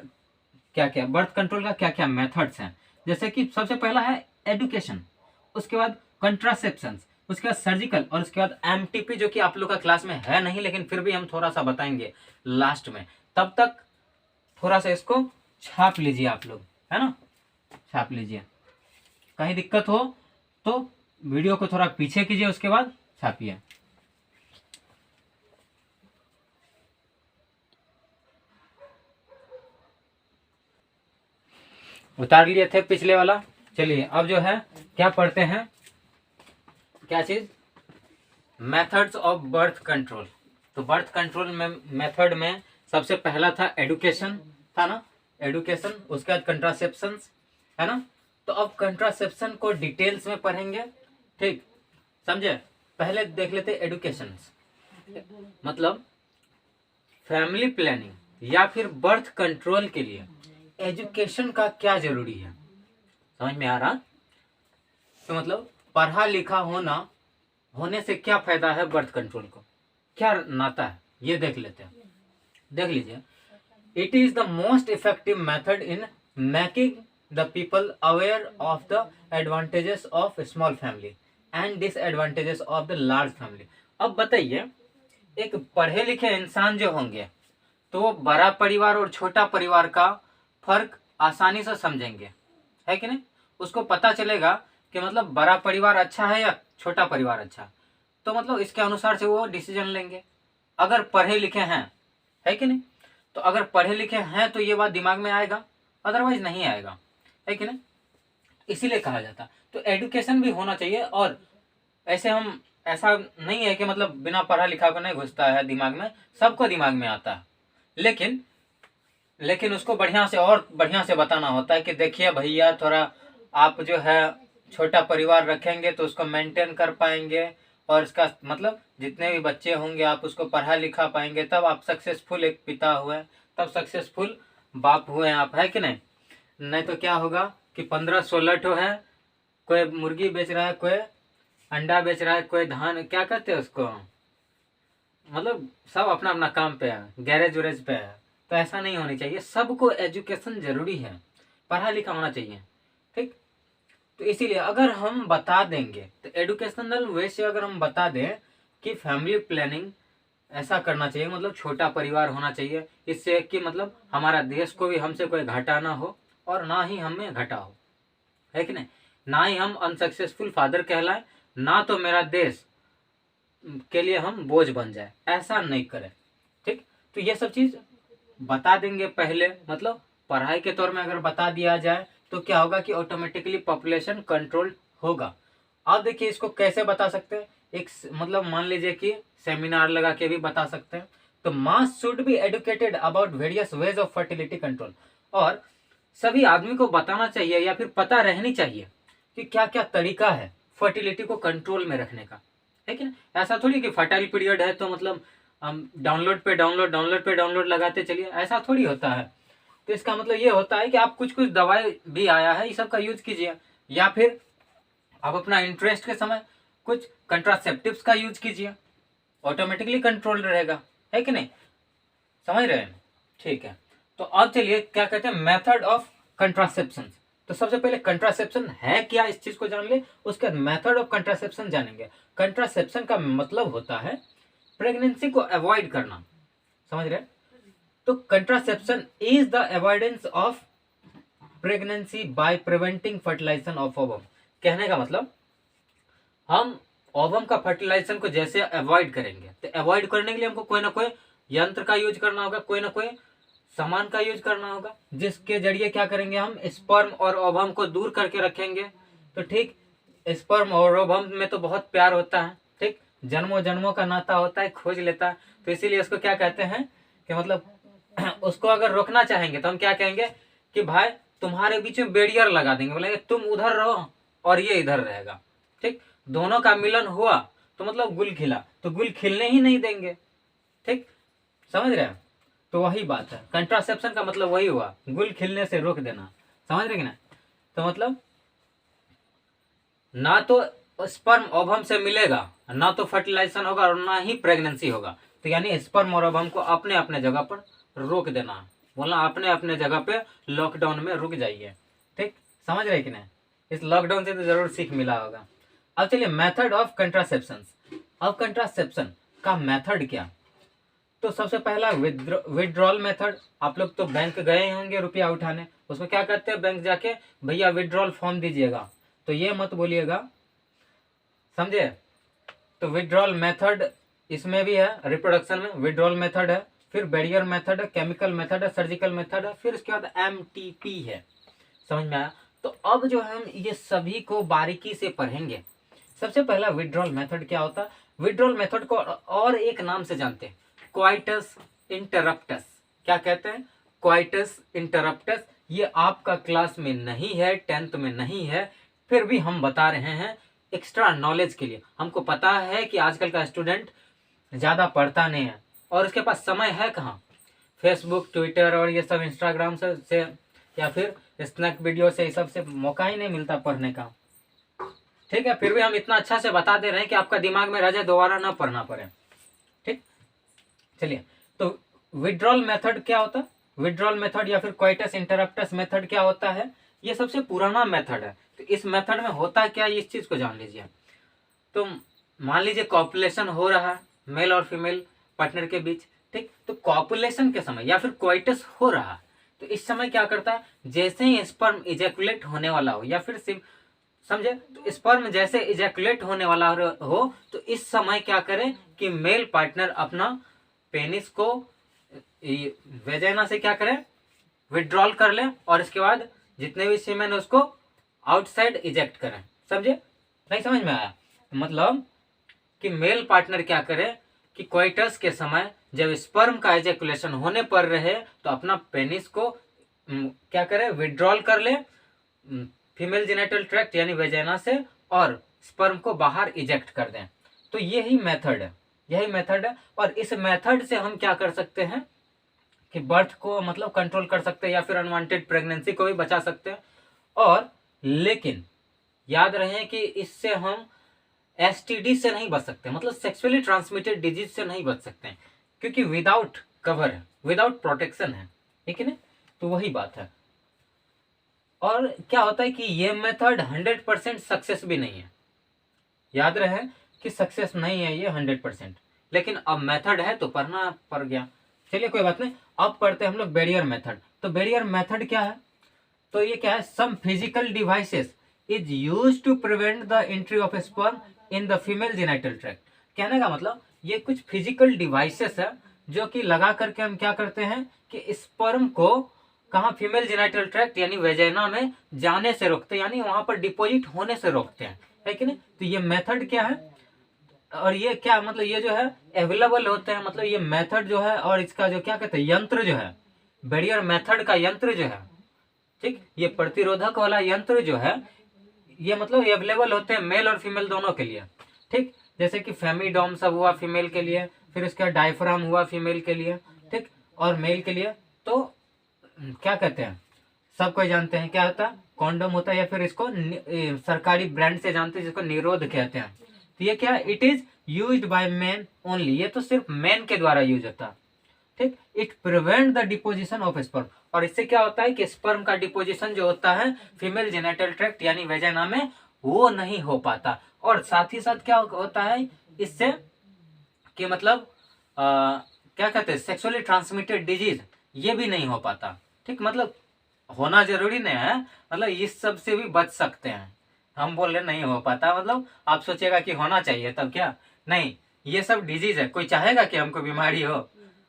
क्या क्या बर्थ कंट्रोल का क्या क्या मेथड्स हैं। जैसे कि सबसे पहला है एडुकेशन, उसके बाद कंट्रासेप्शन, उसके बाद सर्जिकल, और उसके बाद एमटीपी, जो कि आप लोग का क्लास में है नहीं, लेकिन फिर भी हम थोड़ा सा बताएंगे लास्ट में। तब तक थोड़ा सा इसको छाप लीजिए आप लोग, है ना, छाप लीजिए। कहीं दिक्कत हो तो वीडियो को थोड़ा पीछे कीजिए, उसके बाद छापिए। उतार लिए थे पिछले वाला। चलिए अब जो है क्या पढ़ते हैं, क्या चीज, मेथड्स ऑफ बर्थ कंट्रोल। तो बर्थ कंट्रोल में मेथड में सबसे पहला था एडुकेशन, था ना, एडुकेशन, उसके बाद कंट्रासेप्शन, है ना। तो अब कंट्रासेप्शन को डिटेल्स में पढ़ेंगे। ठीक, समझे। पहले देख लेते एडुकेशन, मतलब फैमिली प्लानिंग या फिर बर्थ कंट्रोल के लिए एजुकेशन का क्या जरूरी है, समझ में आ रहा। तो मतलब पढ़ा लिखा होने से क्या फायदा है, बर्थ कंट्रोल को क्या नाता है, ये देख लेते हैं। देख लीजिए, it is the most effective method in making the people aware of the advantages of small family and disadvantages of the large family. अब बताइए, एक पढ़े लिखे इंसान जो होंगे तो वो बड़ा परिवार और छोटा परिवार का फर्क आसानी से समझेंगे, है कि नहीं। उसको पता चलेगा कि मतलब बड़ा परिवार अच्छा है या छोटा परिवार अच्छा, तो मतलब इसके अनुसार से वो डिसीजन लेंगे, अगर पढ़े लिखे हैं, है कि नहीं। तो अगर पढ़े लिखे हैं तो ये बात दिमाग में आएगा, अदरवाइज नहीं आएगा, है कि नहीं। इसीलिए कहा जाता, तो एडुकेशन भी होना चाहिए। और ऐसे हम, ऐसा नहीं है कि मतलब बिना पढ़ा लिखा को नहीं घुसता है दिमाग में, सबको दिमाग में आता है, लेकिन उसको बढ़िया से और बढ़िया से बताना होता है कि देखिए भैया, थोड़ा आप जो है छोटा परिवार रखेंगे तो उसको मेंटेन कर पाएंगे, और इसका मतलब जितने भी बच्चे होंगे आप उसको पढ़ा लिखा पाएंगे, तब आप सक्सेसफुल एक पिता हुए, तब सक्सेसफुल बाप हुए आप, है कि नहीं। नहीं तो क्या होगा कि 15-16 ठो है, कोई मुर्गी बेच रहा है, कोई अंडा बेच रहा है, कोई धान, क्या कहते हैं उसको, मतलब सब अपना अपना काम पे है, गैरेज वैरेज पे है। तो ऐसा नहीं होनी चाहिए, सबको एजुकेशन जरूरी है, पढ़ा लिखा होना चाहिए। ठीक, तो इसीलिए अगर हम बता देंगे तो एडुकेशनल वे से अगर हम बता दें कि फैमिली प्लानिंग ऐसा करना चाहिए, मतलब छोटा परिवार होना चाहिए, इससे कि मतलब हमारा देश को भी हमसे कोई घाटा ना हो और ना ही हमें घाटा हो, है कि नहीं। ना ही हम अनसक्सेसफुल फादर कहलाए, ना तो मेरा देश के लिए हम बोझ बन जाए, ऐसा नहीं करें। ठीक, तो ये सब चीज बता देंगे पहले, मतलब पढ़ाई के तौर में अगर बता दिया जाए तो क्या होगा कि ऑटोमेटिकली पॉपुलेशन कंट्रोल होगा। अब देखिए इसको कैसे बता सकते हैं, एक मतलब मान लीजिए कि सेमिनार लगा के भी बता सकते हैं। तो mass should be educated about various ways of fertility control, और सभी आदमी को बताना चाहिए या फिर पता रहनी चाहिए कि क्या क्या तरीका है फर्टिलिटी को कंट्रोल में रखने का, है कि ना। ऐसा थोड़ी कि फर्टाइल पीरियड है तो मतलब हम डाउनलोड लगाते चलिए, ऐसा थोड़ी होता है। तो इसका मतलब ये होता है कि आप कुछ कुछ दवाई भी आया है, इस सब का यूज कीजिए, या फिर आप अपना इंटरेस्ट के समय कुछ कंट्रासेप्टिव्स का यूज कीजिए, ऑटोमेटिकली कंट्रोल रहेगा, है कि नहीं, समझ रहे हैं। ठीक है, तो अब चलिए क्या कहते हैं मेथड ऑफ कंट्रासेप्शन। तो सबसे पहले कंट्रासेप्शन है क्या, इस चीज को जान ले, उसके बाद मेथड ऑफ कंट्रासेप्शन जानेंगे। कंट्रासेप्शन का मतलब होता है प्रेगनेंसी को अवॉइड करना, समझ रहे। तो contraception is the avoidance of pregnancy by preventing fertilization of ovum. कहने का मतलब हम ओवम का फर्टिलाइजेशन को जैसे अवॉइड करेंगे, तो अवॉइड करने के लिए हमको कोई ना कोई यंत्र का यूज करना होगा, कोई ना कोई सामान का यूज करना होगा, जिसके जरिए क्या करेंगे हम स्पर्म और ओवम को दूर करके रखेंगे। तो ठीक, स्पर्म और ओवम में तो बहुत प्यार होता है, ठीक, जन्मों जन्मों का नाता होता है, खोज लेता है। तो इसीलिए उसको क्या कहते हैं कि मतलब उसको अगर रोकना चाहेंगे तो हम क्या कहेंगे कि भाई तुम्हारे बीच में बैरियर लगा देंगे, बोलेंगे तुम उधर रहो और ये इधर रहेगा। ठीक, दोनों का मिलन हुआ तो मतलब गुल खिला, तो गुल खिलने ही नहीं देंगे। ठीक, समझ रहे हैं। तो वही बात है, कंट्रासेप्शन का मतलब वही हुआ, गुल खिलने से रोक देना, समझ रहे कि ना। तो मतलब ना तो स्पर्म ओवम से मिलेगा, ना तो फर्टिलाइजेशन होगा और ना ही प्रेगनेंसी होगा। तो यानी स्पर्म और ओवम को अपने अपने जगह पर रोक देना, बोलना अपने अपने जगह पे लॉकडाउन में रुक जाइए। ठीक, समझ रहे कि नहीं। इस लॉकडाउन से तो जरूर सीख मिला होगा। अब चलिए मेथड ऑफ कंट्रासेप्शन। अब कंट्रासेप्शन का मेथड क्या, तो सबसे पहला विड्रॉल मेथड। आप लोग तो बैंक गए होंगे रुपया उठाने, उसको क्या कहते हैं, बैंक जाके भैया विड्रॉल फॉर्म दीजिएगा, तो ये मत बोलिएगा, समझे। तो विड्रॉल मेथड इसमें भी है, रिप्रोडक्शन में विड्रॉल मेथड है, फिर बैरियर मेथड है, केमिकल मेथड है, सर्जिकल मेथड है, फिर उसके बाद MTP है। समझ में आया। तो अब जो हम ये सभी को बारीकी से पढ़ेंगे। सबसे पहला विड्रॉल मेथड क्या होता है, विड्रॉल मेथड को और एक नाम से जानते हैं, क्वाइटस इंटरप्टस। क्या कहते हैं, क्वाइटस इंटरप्टस। ये आपका क्लास में नहीं है, 10th में नहीं है, फिर भी हम बता रहे हैं एक्स्ट्रा नॉलेज के लिए। हमको पता है कि आजकल का स्टूडेंट ज्यादा पढ़ता नहीं है और उसके पास समय है कहाँ, फेसबुक, ट्विटर और ये सब इंस्टाग्राम से या फिर स्नैक वीडियो से, इस सब से मौका ही नहीं मिलता पढ़ने का। ठीक है, फिर भी हम इतना अच्छा से बता दे रहे हैं कि आपका दिमाग में रह जाए, दोबारा ना पढ़ना पड़े। ठीक, चलिए। तो विड्रॉल मेथड क्या होता है, विड्रॉल मेथड या फिर क्वाइटस इंटरप्टस मेथड क्या होता है, ये सबसे पुराना मेथड है। तो इस मेथड में होता क्या, इस चीज को जान लीजिए। तो मान लीजिए कॉपुलेशन हो रहा है मेल और फीमेल पार्टनर के बीच, ठीक, तो कॉपुलेशन के समय या फिर क्वाइटस हो रहा है, तो इस समय क्या करता है, जैसे ही स्पर्म इजैकुलेट होने वाला हो या फिर समझे, तो स्पर्म जैसे इजैकुलेट होने वाला हो, तो इस समय क्या करें कि मेल पार्टनर अपना पेनिस को वेजाइना से क्या करें, विड्रॉल कर लें, और इसके बाद जितने भी सीमेन है उसको आउटसाइड इजेक्ट करें। समझे, नहीं समझ में आया। मतलब कि मेल पार्टनर क्या करे कि क्वाइटस के समय जब स्पर्म का इजैकुलेशन होने पर रहे तो अपना पेनिस को क्या करे, विड्रॉल कर ले फीमेल जेनिटल ट्रैक्ट यानी वेजाइना से, और स्पर्म को बाहर इजेक्ट कर दें। तो यही मेथड है, यही मेथड है। और इस मेथड से हम क्या कर सकते हैं कि बर्थ को मतलब कंट्रोल कर सकते हैं या फिर अनवांटेड प्रेगनेंसी को भी बचा सकते हैं। और लेकिन याद रहे कि इससे हम STD से नहीं बच सकते, मतलब सेक्सुअली ट्रांसमिटेड डिजीज से नहीं बच सकते हैं, क्योंकि विदाउट कवर है, विदाउट प्रोटेक्शन है, ठीक है ना। तो वही बात है। और क्या होता है कि ये मेथड 100% सक्सेस भी नहीं है, याद रहे कि सक्सेस नहीं है ये 100%। लेकिन अब मेथड है तो पढ़ना पड़ गया। चलिए कोई बात नहीं, अब पढ़ते हैं हम लोग बैरियर मेथड। तो बैरियर मेथड क्या है? तो ये क्या है? Some physical devices is use to prevent the entry of sperm in the female genital tract. कहने का मतलब ये कुछ फिजिकल डिवाइसेस है जो कि लगा करके हम क्या करते हैं कि स्पर्म को कहाँ, फीमेल जेनिटल ट्रैक्ट यानी वेजाइना में जाने से रोकते हैं, यानी वहां पर डिपॉजिट होने से रोकते हैं, है कि नहीं? तो ये मेथड क्या है, और ये क्या मतलब ये जो है अवेलेबल होते हैं, मतलब ये मेथड जो है और इसका जो क्या कहते हैं यंत्र जो है, बैरियर मेथड का यंत्र जो है, ठीक, ये प्रतिरोधक वाला यंत्र जो है ये मतलब अवेलेबल होते हैं मेल और फीमेल दोनों के लिए, ठीक। जैसे कि फेमिडोम सब हुआ फीमेल के लिए, फिर इसका डायफ्राम हुआ फीमेल के लिए, ठीक, और मेल के लिए तो क्या कहते हैं, सब कोई जानते हैं क्या होता है, कॉन्डोम होता है, या फिर इसको सरकारी ब्रांड से जानते हैं जिसको निरोध कहते हैं। तो ये क्या, it is used by main only, ये तो सिर्फ मेन के द्वारा यूज होता है, ठीक। It prevent the deposition of sperm, और इससे क्या होता है कि स्पर्म का डिपोजिशन जो होता है फीमेल जेनिटल ट्रैक्ट यानी वेजाइना में वो नहीं हो पाता। और साथ ही साथ क्या होता है इससे कि मतलब क्या कहते हैं सेक्सुअली ट्रांसमिटेड डिजीज ये भी नहीं हो पाता, ठीक। मतलब होना जरूरी नहीं है, मतलब इस सब से भी बच सकते हैं। हम बोल रहे नहीं हो पाता मतलब आप सोचेगा कि होना चाहिए तब क्या, नहीं, ये सब डिजीज है, कोई चाहेगा कि हमको बीमारी हो,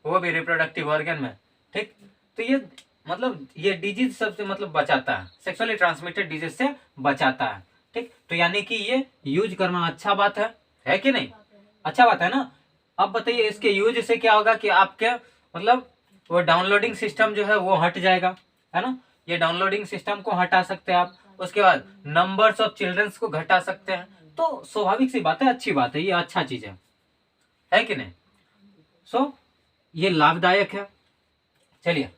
वो भी रिप्रोडक्टिव ऑर्गन में, ठीक। तो ये मतलब ये डिजीज सबसे मतलब बचाता है, सेक्सुअली ट्रांसमिटेड डिजीज से बचाता है, ठीक। तो यानी कि ये यूज करना अच्छा बात है कि नहीं, अच्छा बात है ना। अब बताइए इसके यूज से क्या होगा कि आपके मतलब वो डाउनलोडिंग सिस्टम जो है वो हट जाएगा, है ना। ये डाउनलोडिंग सिस्टम को हटा सकते हैं आप, उसके बाद नंबर्स ऑफ चिल्ड्रंस को घटा सकते हैं, तो स्वाभाविक सी बात है, अच्छी बात है, ये अच्छा चीज है कि नहीं। सो ये लाभदायक है। चलिए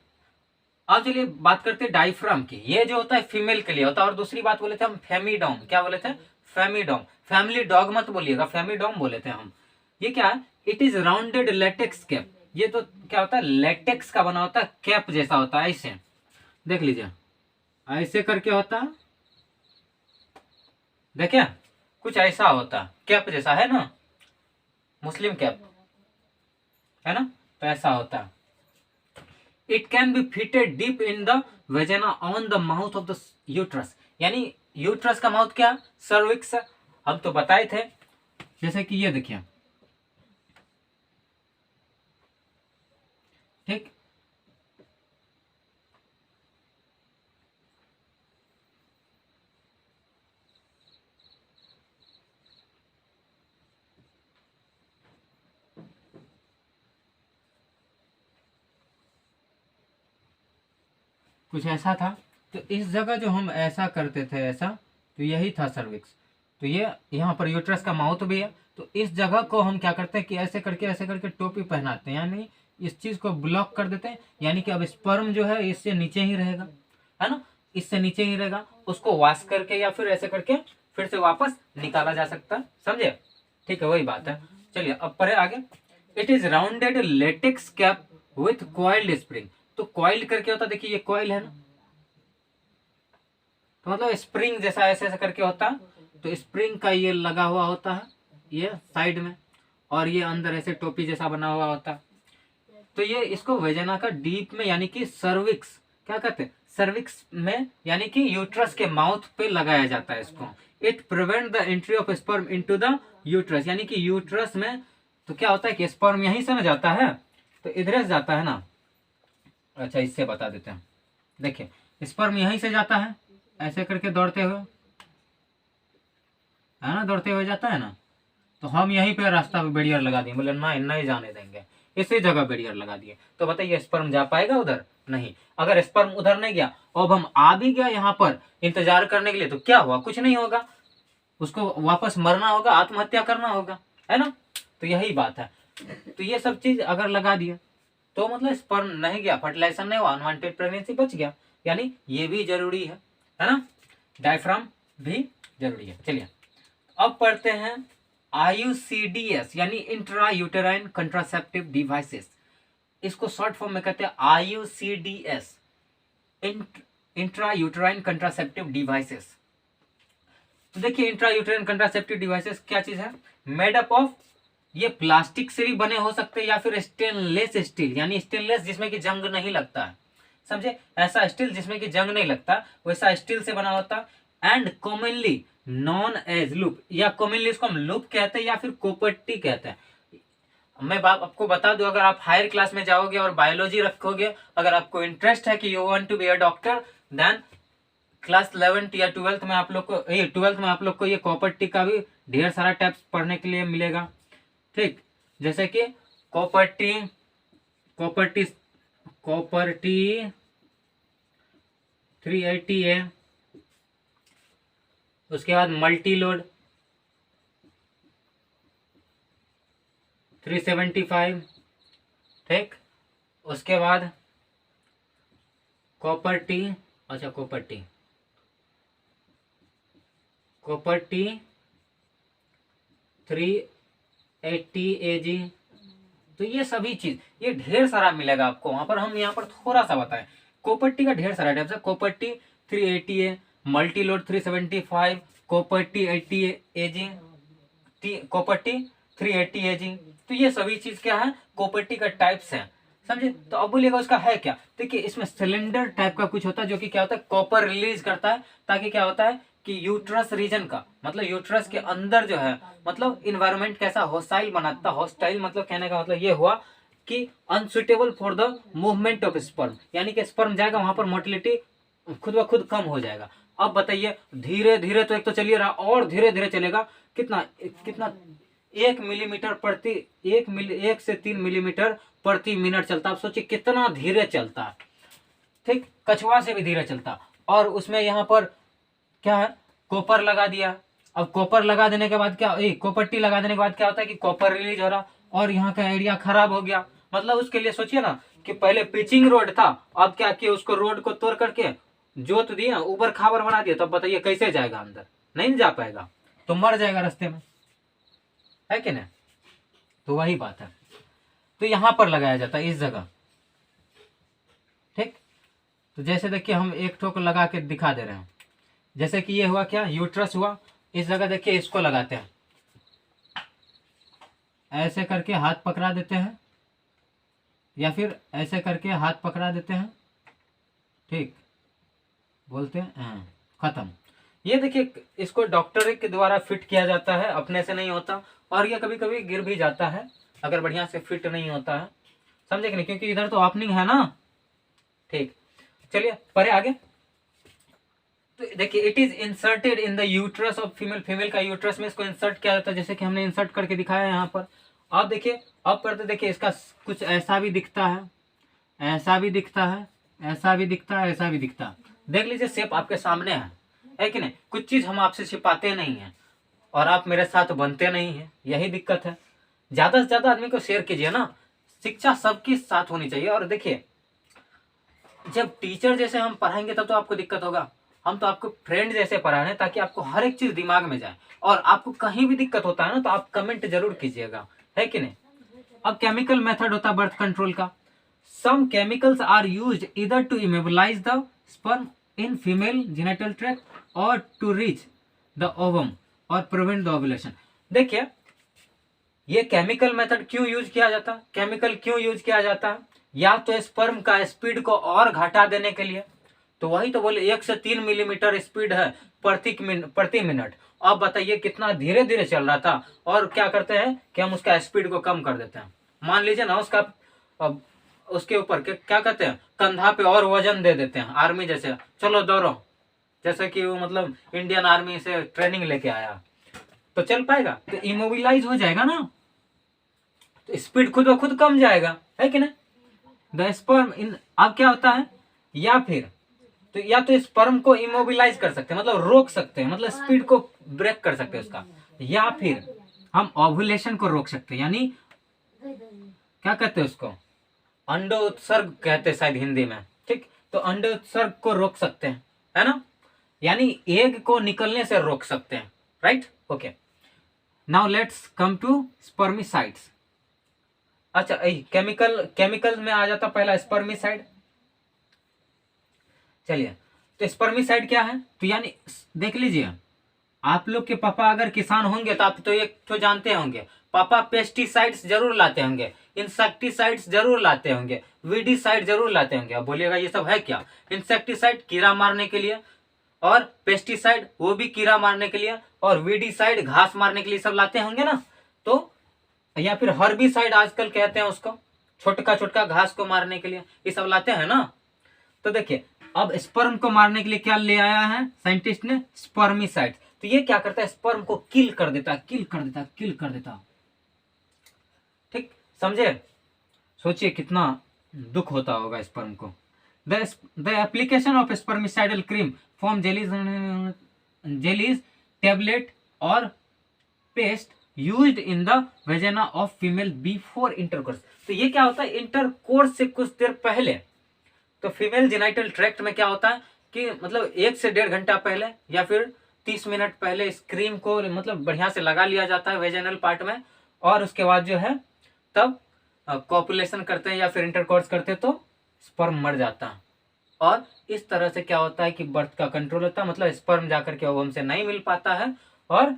अब चलिए बात करते हैं डायफ्राम की। ये जो होता है फीमेल के लिए होता है, और दूसरी बात बोले थे हम फेमिडोम, क्या बोले थे, फेमिडोम, फैमिली डॉग मत बोलिएगा, फेमिडोम बोले थे हम। ये क्या है, it is rounded latex cap, ये तो क्या होता है लेटेक्स का बना होता है, कैप जैसा होता है, ऐसे देख लीजिए, ऐसे करके होता है, देखिए कुछ ऐसा होता है, कैप जैसा है ना, मुस्लिम कैप है ना, तो ऐसा होता है। It can be fitted deep in the vagina on the mouth of the uterus, यानी यूट्रस का माउथ क्या, सर्विक्स, हम तो बताए थे। जैसे कि ये देखिए, ठीक, कुछ ऐसा था। तो इस जगह जो हम ऐसा करते थे ऐसा, तो यही था सर्विक्स। तो ये यहाँ पर यूट्रस का माउथ भी है, तो इस जगह को हम क्या करते हैं कि ऐसे करके टोपी पहनाते हैं, यानी इस चीज को ब्लॉक कर देते हैं, यानी कि अब स्पर्म जो है इससे नीचे ही रहेगा, है ना, इससे नीचे ही रहेगा, उसको वॉश करके या फिर ऐसे करके फिर से वापस निकाला जा सकता है, समझे, ठीक है, वही बात है। चलिए अब पढ़े आगे। It is rounded latex cap with coiled spring, तो कॉइल्ड करके होता, देखिए ये कॉइल है ना, तो मतलब स्प्रिंग जैसा ऐसे ऐसे करके होता है, तो स्प्रिंग का ये लगा हुआ होता है ये साइड में, और ये अंदर ऐसे टोपी जैसा बना हुआ होता है। तो ये इसको वेजिना का डीप में यानी कि सर्विक्स, क्या कहते हैं सर्विक्स में, यानी कि यूट्रस के माउथ पे लगाया जाता है इसको। It prevent the entry of sperm into the uterus, यानी कि यूट्रस में तो क्या होता है कि स्पर्म यहीं से ना जाता है, तो इधर से जाता है ना, अच्छा इससे बता देते हैं, देखिए स्पर्म यहीं से जाता है ऐसे करके दौड़ते हुए, है ना, दौड़ते हुए जाता है ना, तो हम यहीं पे रास्ता पे बैरियर लगा दिए, बोले नहीं नहीं जाने देंगे, इसी जगह बैरियर लगा दिए, तो बताइए स्पर्म जा पाएगा उधर, नहीं। अगर स्पर्म उधर नहीं गया, अब हम आ भी गया यहाँ पर इंतजार करने के लिए, तो क्या हुआ, कुछ नहीं होगा, उसको वापस मरना होगा, आत्महत्या करना होगा, है ना। तो यही बात है। तो ये सब चीज अगर लगा दिए तो मतलब स्पर्म नहीं गया, फर्टिलाइजेशन नहीं हुआ, अनवांटेड प्रेगनेंसी बच गया, यानी ये भी जरूरी है ना, डायफ्राम भी जरूरी है। चलिए अब पढ़ते हैं IUCDs यानी इंट्रा यूटेराइन कंट्रासेप्टिव डिवाइसेस, इसको शॉर्ट फॉर्म में कहते हैं IUCDs, intra uterine contraceptive devices. तो देखिए इंट्रा यूटेराइन कंट्रासेप्टिव डिवाइसेस क्या चीज है, मेड अप ऑफ ये प्लास्टिक से भी बने हो सकते हैं या फिर स्टेनलेस स्टील, यानी स्टेनलेस जिसमें कि जंग नहीं लगता है, समझे, ऐसा स्टील जिसमें कि जंग नहीं लगता वैसा स्टील से बना होता। And commonly known as loop, या कॉमनली इसको हम लूप कहते हैं या फिर कोपर्टी कहते हैं। मैं आपको बता दूं, अगर आप हायर क्लास में जाओगे और बायोलॉजी रखोगे, अगर आपको इंटरेस्ट है कि you want to be a doctor, then class 11 या 12th में आप लोग को, ये 12th में आप लोग को ये कॉपर्टी का भी ढेर सारा टाइप्स पढ़ने के लिए मिलेगा। ठीक, जैसे कि कॉपर्टी कॉपर्टी कॉपर्टी 380 है, उसके बाद मल्टी लोड 375, ठीक, उसके बाद कॉपर्टी, अच्छा कॉपर्टी 380 AG। तो ये सभी चीज, ये ढेर सारा मिलेगा आपको वहां पर। हम यहाँ पर थोड़ा सा बताएं, कॉपर्टी का ढेर सारा टाइप्स है। कॉपर्टी 380 है, multi load 375, copper T 80 AG, copper T 380 AG। तो ये सभी चीज क्या है, कॉपर्टी का टाइप्स है, समझे। तो अब बोलिएगा उसका है क्या, देखिए इसमें सिलेंडर टाइप का कुछ होता है जो कि क्या होता है, कॉपर रिलीज करता है, ताकि क्या होता है कि यूट्रस रीजन का, मतलब यूट्रस के अंदर जो है, मतलब इन्वायरमेंट कैसा हॉस्टाइल बनाता। हॉस्टाइल मतलब कहने का मतलब ये हुआ कि unsuitable for the movement of sperm, यानी कि स्पर्म जाएगा वहां पर मोटिलिटी खुद ब खुद कम हो जाएगा। अब बताइए, धीरे धीरे तो एक तो चलिए रहा, और धीरे धीरे चलेगा, कितना कितना 1 मिलीमीटर प्रति 1 से 3 मिलीमीटर प्रति मिनट चलता। आप सोचिए कितना धीरे चलता है, ठीक, कछुआ से भी धीरे चलता। और उसमें यहाँ पर क्या है, कॉपर लगा दिया। अब कॉपर लगा देने के बाद क्या, कॉपर्टी लगा देने के बाद क्या होता है कि कॉपर रिलीज हो रहा, और यहाँ का एरिया खराब हो गया। मतलब उसके लिए सोचिए ना कि पहले पिचिंग रोड था, अब क्या किया, उसको रोड को तोड़ करके जोत दिया, ऊबर खाबर बना दिया। तो अब बताइए कैसे जाएगा अंदर, नहीं जा पाएगा, तो मर जाएगा रास्ते में, है कि नहीं। तो वही बात है, तो यहां पर लगाया जाता है इस जगह, ठीक। तो जैसे देखिए हम एक ठोक लगा के दिखा दे रहे हैं, जैसे कि ये हुआ क्या, यूट्रस हुआ, इस जगह देखिए इसको लगाते हैं, ऐसे करके हाथ पकड़ा देते हैं, या फिर ऐसे करके हाथ पकड़ा देते हैं, ठीक, बोलते हैं खत्म। ये देखिए इसको डॉक्टर के द्वारा फिट किया जाता है, अपने से नहीं होता, और ये कभी कभी गिर भी जाता है अगर बढ़िया से फिट नहीं होता है, समझे कि नहीं, क्योंकि इधर तो ओपनिंग है ना, ठीक। चलिए पढ़े आगे। तो देखिए it is inserted in the uterus of female, female का यूट्रस में इसको इंसर्ट किया जाता है, जैसे कि हमने इंसर्ट करके दिखाया है यहाँ पर। अब देखिए, अब पढ़ते देखिए, इसका कुछ ऐसा भी दिखता है, ऐसा भी दिखता है, ऐसा भी दिखता है, ऐसा भी दिखता है। देख लीजिए शेप आपके सामने है कि नहीं। कुछ चीज हम आपसे छिपाते नहीं है और आप मेरे साथ बनते नहीं है, यही दिक्कत है। ज्यादा से ज्यादा आदमी को शेयर कीजिए ना, शिक्षा सबके साथ होनी चाहिए। और देखिए जब टीचर जैसे हम पढ़ाएंगे तब तो आपको दिक्कत होगा, हम तो आपको फ्रेंड जैसे पढ़ा रहे हैं ताकि आपको हर एक चीज दिमाग में जाए। और आपको कहीं भी दिक्कत होता है ना तो आप कमेंट जरूर कीजिएगा, है कि नहीं। अब केमिकल मेथड होता है बर्थ कंट्रोल का। Some chemicals are used either to immobilize the sperm in female genital tract और टू रीच द ओवम और प्रिवेंट द ओव्यूलेशन। देखिए ये केमिकल मेथड क्यों यूज किया जाता है, केमिकल क्यों यूज किया जाता है, या तो स्पर्म का स्पीड को और घटा देने के लिए, तो वही तो बोले 1 से 3 मिलीमीटर स्पीड है प्रति मिनट। अब बताइए कितना धीरे धीरे चल रहा था, और क्या करते हैं कि हम उसका स्पीड को कम कर देते हैं। मान लीजिए ना उसका उसके ऊपर क्या कहते हैं, कंधा पे और वजन दे देते हैं, आर्मी जैसे, चलो दौड़ो, जैसे कि वो मतलब इंडियन आर्मी से ट्रेनिंग लेके आया, तो चल पाएगा, तो इमोबिलाइज हो जाएगा ना, तो स्पीड खुद ब खुद कम जाएगा, है कि नहीं। द स्पर्म इन, अब क्या होता है, या फिर तो या तो स्पर्म को इमोबिलाइज कर सकते हैं, मतलब रोक सकते हैं, मतलब स्पीड को ब्रेक कर सकते हैं उसका, या फिर हम ओव्यूलेशन को रोक सकते हैं, यानी क्या कहते हैं उसको, अंडो उत्सर्ग कहते हैं शायद हिंदी में, ठीक। तो अंडो उत्सर्ग को रोक सकते हैं, है ना, यानी एग को निकलने से रोक सकते हैं, right, okay. Now let's come to spermicides. अच्छा केमिकल में आ जाता पहला स्पर्मिसाइड। चलिए, तो स्पर्मिसाइड क्या है, तो यानी देख लीजिए, आप लोग के पापा अगर किसान होंगे तो आप तो एक तो जानते होंगे, पापा पेस्टिसाइड्स जरूर लाते होंगे, इंसेक्टिसाइड्स जरूर लाते होंगे, वीडीसाइड जरूर लाते होंगे। अब बोलिएगा ये सब है क्या? इंसेक्टिसाइड कीड़ा मारने के लिए, और पेस्टिसाइड वो भी कीड़ा मारने के लिए, और वीडीसाइड घास मारने के लिए सब लाते होंगे ना। तो या फिर हर्बिसाइड आजकल कहते हैं उसको, छोटका छोटका घास को मारने के लिए, ये सब लाते हैं ना। तो देखिए अब स्पर्म को मारने के लिए क्या ले आया है साइंटिस्ट ने? स्पर्मिसाइड। तो ये क्या करता है? स्पर्म को किल कर देता, किल कर देता, किल कर देता। ठीक समझे? सोचिए कितना दुख होता होगा स्पर्म को। The application of spermicidal cream foam jellies tablet और paste used in the vagina of female before intercourse. तो ये क्या होता है? इंटरकोर्स से कुछ देर पहले। तो फीमेल जेनाइटल ट्रैक्ट में क्या होता है कि मतलब 1 से 1.5 घंटा पहले या फिर 30 मिनट पहले इस क्रीम को मतलब बढ़िया से लगा लिया जाता है वेजिनल पार्ट में, और उसके बाद जो है तब कॉपुलेशन करते हैं या फिर इंटरकोर्स करते हैं तो स्पर्म मर जाता है। और इस तरह से क्या होता है कि बर्थ का कंट्रोल होता है, मतलब स्पर्म जाकर के ओवम से नहीं मिल पाता है और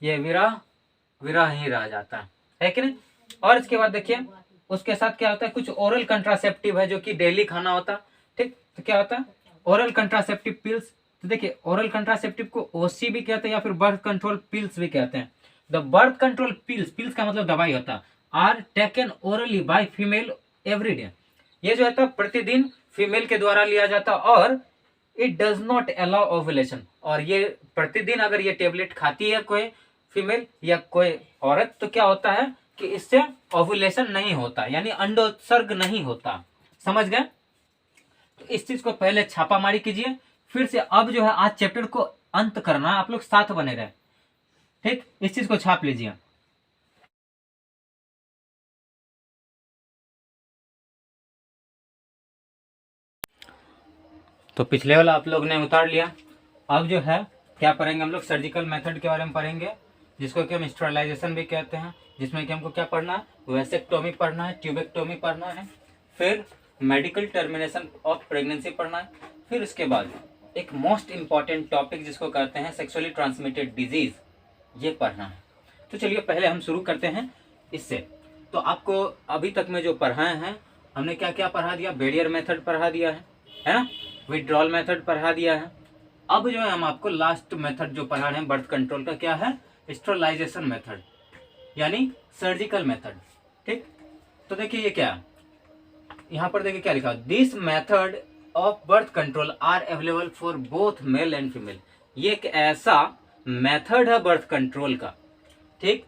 ये विरह ही रह जाता है कि नहीं। और इसके बाद देखिए उसके साथ क्या होता है, कुछ ओरल कंट्रासेप्टिव है जो कि डेली खाना होता है। ठीक, तो क्या होता है? Oral contraceptive pills. तो देखिए ओरल कंट्रासेप्टिव को ओसी भी कहते हैं या फिर बर्थ कंट्रोल पिल्स भी कहते हैं। The birth control pills, pills का मतलब दवाई होता है, are taken orally by female every day. ये जो है प्रतिदिन फीमेल के द्वारा लिया जाता, और it does not allow ovulation. और ये प्रतिदिन अगर ये टेबलेट खाती है कोई फीमेल या कोई औरत तो क्या होता है कि इससे ओवुलेशन नहीं होता, यानी अंडोत्सर्ग नहीं होता। समझ गए? तो इस चीज को पहले छापामारी कीजिए, फिर से अब जो है आज चैप्टर को अंत करना, आप लोग साथ बने रहे। ठीक, इस चीज को छाप लीजिए। तो पिछले वाला आप लोग ने उतार लिया। अब जो है क्या पढ़ेंगे हम लोग? सर्जिकल मेथड के बारे में पढ़ेंगे, जिसको कि हम स्टेरिलाइजेशन भी कहते हैं, जिसमें कि हमको क्या पढ़ना है? वेसेक्टोमी पढ़ना है, ट्यूबेक्टोमी पढ़ना है, फिर मेडिकल टर्मिनेशन ऑफ प्रेगनेंसी पढ़ना है, फिर उसके बाद एक मोस्ट इंपॉर्टेंट टॉपिक जिसको कहते हैं सेक्सुअली ट्रांसमिटेड डिजीज, ये पढ़ना है। तो चलिए पहले हम शुरू करते हैं इससे। तो आपको अभी तक में जो पढ़ाए हैं हमने क्या क्या पढ़ा दिया? बैरियर मेथड पढ़ा दिया है ना, विड्रॉल मेथड पढ़ा दिया है। अब जो है हम आपको लास्ट मेथड जो पढ़ा रहे हैं बर्थ कंट्रोल का, क्या है? स्टेरिलाइजेशन मेथड, यानी सर्जिकल मेथड। ठीक, तो देखिए ये क्या है, यहाँ पर देखिए क्या लिखा, this method of birth control are available for both male and female. ये एक ऐसा मेथड है बर्थ कंट्रोल का, ठीक,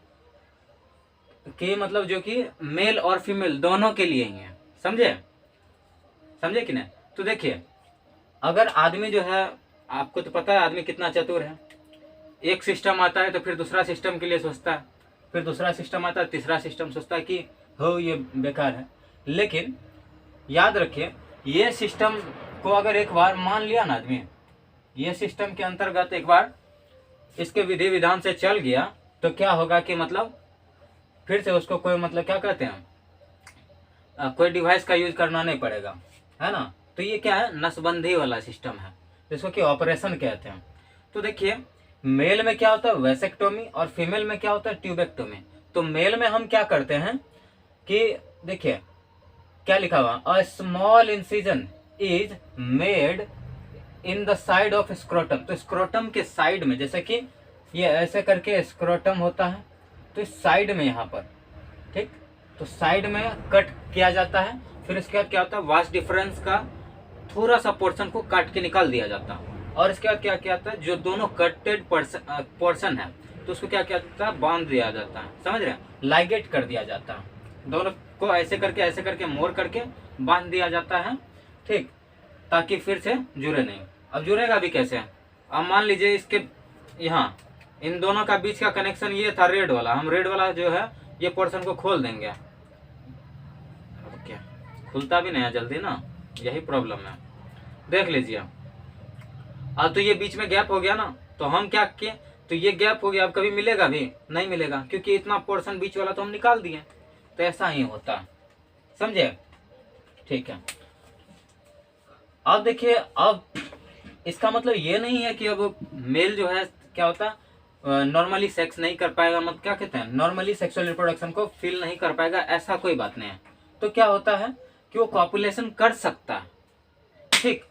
कि मतलब जो कि मेल और फीमेल दोनों के लिए ही है। समझे? समझे कि नहीं? तो देखिए अगर आदमी जो है, आपको तो पता है आदमी कितना चतुर है, एक सिस्टम आता है तो फिर दूसरा सिस्टम के लिए सोचता है, फिर दूसरा सिस्टम आता है, तीसरा सिस्टम सोचता है कि हो ये बेकार है। लेकिन याद रखिए ये सिस्टम को अगर एक बार मान लिया ना आदमी, ये सिस्टम के अंतर्गत एक बार इसके विधि विधान से चल गया तो क्या होगा कि मतलब फिर से उसको कोई मतलब क्या कहते हैं, कोई डिवाइस का यूज करना नहीं पड़ेगा, है ना। तो ये क्या है? नसबंदी वाला सिस्टम है, जिसको कि ऑपरेशन कहते हैं। तो देखिए मेल में क्या होता है? वेसेक्टोमी, और फीमेल में क्या होता है? ट्यूबेक्टोमी। तो मेल में हम क्या करते हैं कि देखिए क्या लिखा हुआ, a small incision is made in the side of scrotum. तो स्क्रोटम के साइड में, जैसे कि ये ऐसे करके स्क्रोटम होता है, तो इस साइड में यहाँ पर, ठीक, तो साइड में कट किया जाता है। फिर इसके बाद क्या होता है? वास्ट डिफरेंस का थोड़ा सा पोर्शन को काट के निकाल दिया जाता है, और इसके बाद क्या किया जाता है? जो दोनों कटेड पोर्शन है तो उसको क्या किया जाता है? बांध दिया जाता है। समझ रहे हैं? लाइगेट कर दिया जाता है, दोनों को ऐसे करके मोड़ करके बांध दिया जाता है, ठीक, ताकि फिर से जुड़े नहीं। अब जुड़ेगा भी कैसे? अब मान लीजिए इसके यहाँ इन दोनों का बीच का कनेक्शन ये था रेड वाला, हम रेड वाला जो है ये पोर्शन को खोल देंगे। ओके, खुलता भी नहीं है जल्दी ना, यही प्रॉब्लम है। देख लीजिए अब तो ये बीच में गैप हो गया ना, तो हम क्या किए? तो ये गैप हो गया, अब कभी मिलेगा भी नहीं मिलेगा, क्योंकि इतना पोर्शन बीच वाला तो हम निकाल दिए। तो ऐसा ही होता है, समझे? ठीक है। अब देखिए अब इसका मतलब ये नहीं है कि अब मेल जो है क्या होता है, नॉर्मली सेक्स नहीं कर पाएगा, मतलब क्या कहते हैं, नॉर्मली सेक्सुअल रिप्रोडक्शन को फील नहीं कर पाएगा, ऐसा कोई बात नहीं है। तो क्या होता है कि वो कॉपुलेशन कर सकता है, ठीक,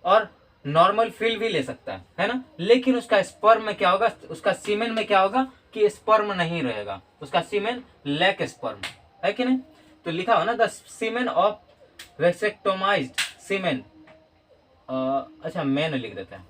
और नॉर्मल फील भी ले सकता है ना, लेकिन उसका स्पर्म में क्या होगा, उसका सीमेन में क्या होगा कि स्पर्म नहीं रहेगा, उसका सीमेन लैक स्पर्म है कि नहीं। तो लिखा हो ना, द सीमेन ऑफ वेसेक्टोमाइज्ड सीमेन, अच्छा मैन लिख देते हैं,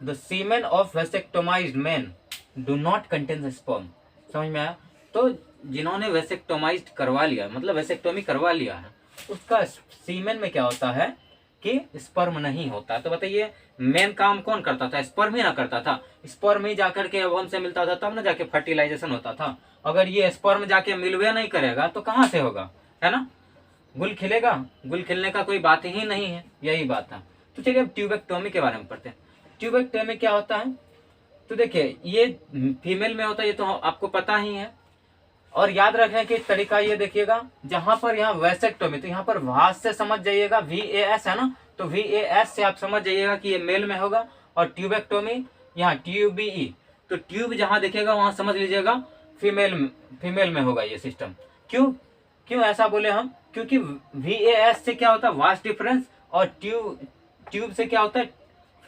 the semen of vasectomized man do not contain sperm. समझ में आया। तो जिन्होंने वेसेक्टोमाइज्ड करवा लिया, मतलब वेसेक्टोमी करवा लिया है, उसका सीमेन में क्या होता है कि स्पर्म नहीं होता। तो बताइए मेन काम कौन करता था, स्पर्म ही ना करता था, स्पर्म ही जाकर के ओवम से मिलता था तब ना जाके फर्टिलाइजेशन होता था। अगर ये स्पर्म जाके मिलवे नहीं करेगा तो कहाँ से होगा, है ना, गुल खिलेगा, गुल खिलने का कोई बात ही नहीं है, यही बात है। तो चलिए अब ट्यूबेक्टोमी के बारे में पढ़ते हैं। ट्यूबेक्टोमी क्या होता है, तो देखिए ये फीमेल में होता है, ये तो आपको पता ही है। और याद रखने की तरीका ये देखिएगा, जहां पर यहाँ वेसेक्टोमी, तो यहाँ पर वास से समझ जाइएगा, VAS है ना, तो VAS से आप समझ जाइएगा कि ये मेल में होगा। और ट्यूबेक्टोमी यहाँ TUBE, तो ट्यूब जहां देखिएगा वहां समझ लीजिएगा फीमेल में होगा ये सिस्टम। क्यों ऐसा बोले हम, क्योंकि VAS से क्या होता है वास्ट डिफरेंस, और ट्यूब से क्या होता है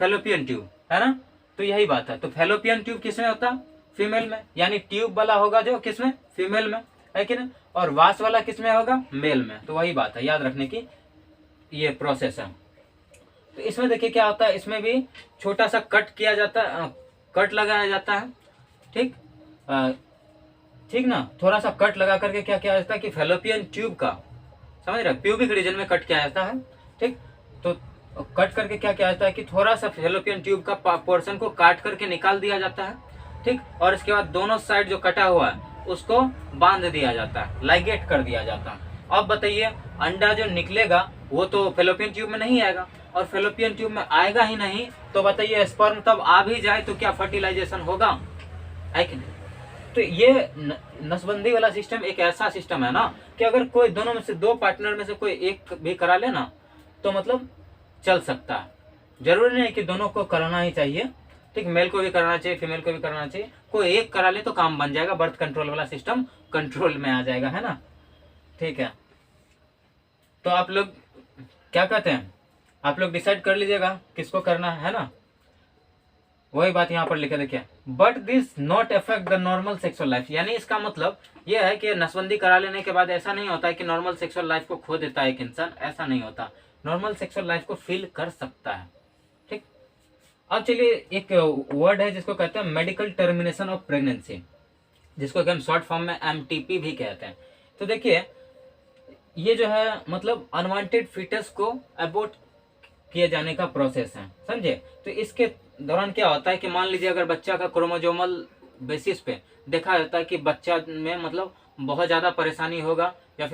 फेलोपियन ट्यूब, है ना। तो यही बात है। तो फेलोपियन ट्यूब किसमें होता है, फीमेल में, यानी ट्यूब वाला होगा जो किसमें, फीमेल में, है कि नहीं, और वास वाला किसमें होगा, मेल में। तो वही बात है, याद रखने की ये प्रोसेस है। तो इसमें देखिए क्या होता है, इसमें भी छोटा सा कट किया जाता है, कट लगाया जाता है, ठीक, ठीक ना, थोड़ा सा कट लगा करके क्या किया जाता है कि फेलोपियन ट्यूब का, समझ रहे, प्यूबिक रीजन में कट किया जाता है, ठीक। तो कट करके क्या किया जाता है कि थोड़ा सा फेलोपियन ट्यूब का पोर्शन को काट करके निकाल दिया जाता है, ठीक। और इसके बाद दोनों साइड जो कटा हुआ है उसको बांध दिया जाता है, लाइगेट कर दिया जाता है। अब बताइए अंडा जो निकलेगा वो तो फेलोपियन ट्यूब में नहीं आएगा, और फेलोपियन ट्यूब में आएगा ही नहीं, तो बताइए स्पर्म तब आ भी जाए तो क्या फर्टिलाइजेशन होगा, है कि नहीं। तो ये नसबंदी वाला सिस्टम एक ऐसा सिस्टम है ना कि अगर कोई दोनों में से दो पार्टनर में से कोई एक भी करा लेना तो मतलब चल सकता है, जरूरी नहीं है कि दोनों को कराना ही चाहिए, ठीक, मेल को भी कराना चाहिए, फीमेल को भी कराना चाहिए, कोई एक करा ले तो काम बन जाएगा, बर्थ कंट्रोल वाला सिस्टम कंट्रोल में आ जाएगा, है ना, ठीक है। तो आप लोग क्या कहते हैं, आप लोग डिसाइड कर लीजिएगा किसको करना है ना, वही बात यहाँ पर लिखे देखिए, but this not affect the normal sexual life. यानी इसका मतलब यह है कि नसबंदी करा लेने के बाद ऐसा नहीं होता है कि नॉर्मल सेक्सुअल लाइफ को खो देता है एक इंसान, ऐसा नहीं होता, नॉर्मल सेक्सुअल लाइफ को फील कर सकता है, ठीक। अब चलिए एक वर्ड है जिसको कहते हैं मेडिकल टर्मिनेशन ऑफ प्रेगनेंसी, जिसको कि हम शॉर्ट फॉर्म में MTP भी कहते हैं। तो देखिए ये जो है मतलब अनवांटेड फीटस को अबॉर्ट किए जाने का प्रोसेस है, समझे। तो इसके दौरान क्या होता है कि मान लीजिए अगर बच्चा का क्रोमोजोमल बेसिस पे देखा जाता है कि बच्चा में मतलब बहुत ज़्यादा परेशानी होगा, या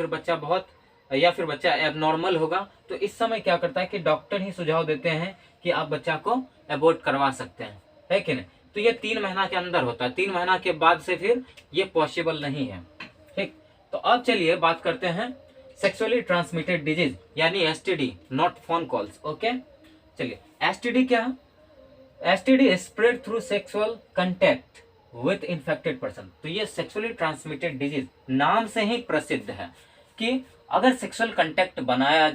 फिर बच्चा एबनॉर्मल होगा, तो इस समय क्या करता है कि डॉक्टर ही सुझाव देते हैं कि आप बच्चा को अबॉर्ट करवा सकते हैं, है कि नहीं। तो ये 3 महीना के अंदर होता है, 3 महीना के बाद से फिर ये पॉसिबल नहीं है, ठीक। तो अब चलिए बात करते हैं सेक्सुअली ट्रांसमिटेड डिजीज यानी STD, not phone calls, okay. चलिए STD क्या है, STD spread through sexual contact with infected person. तो ये सेक्सुअली ट्रांसमिटेड डिजीज नाम से ही प्रसिद्ध है कि अगर सेक्सुअल कंटेक्ट बनाया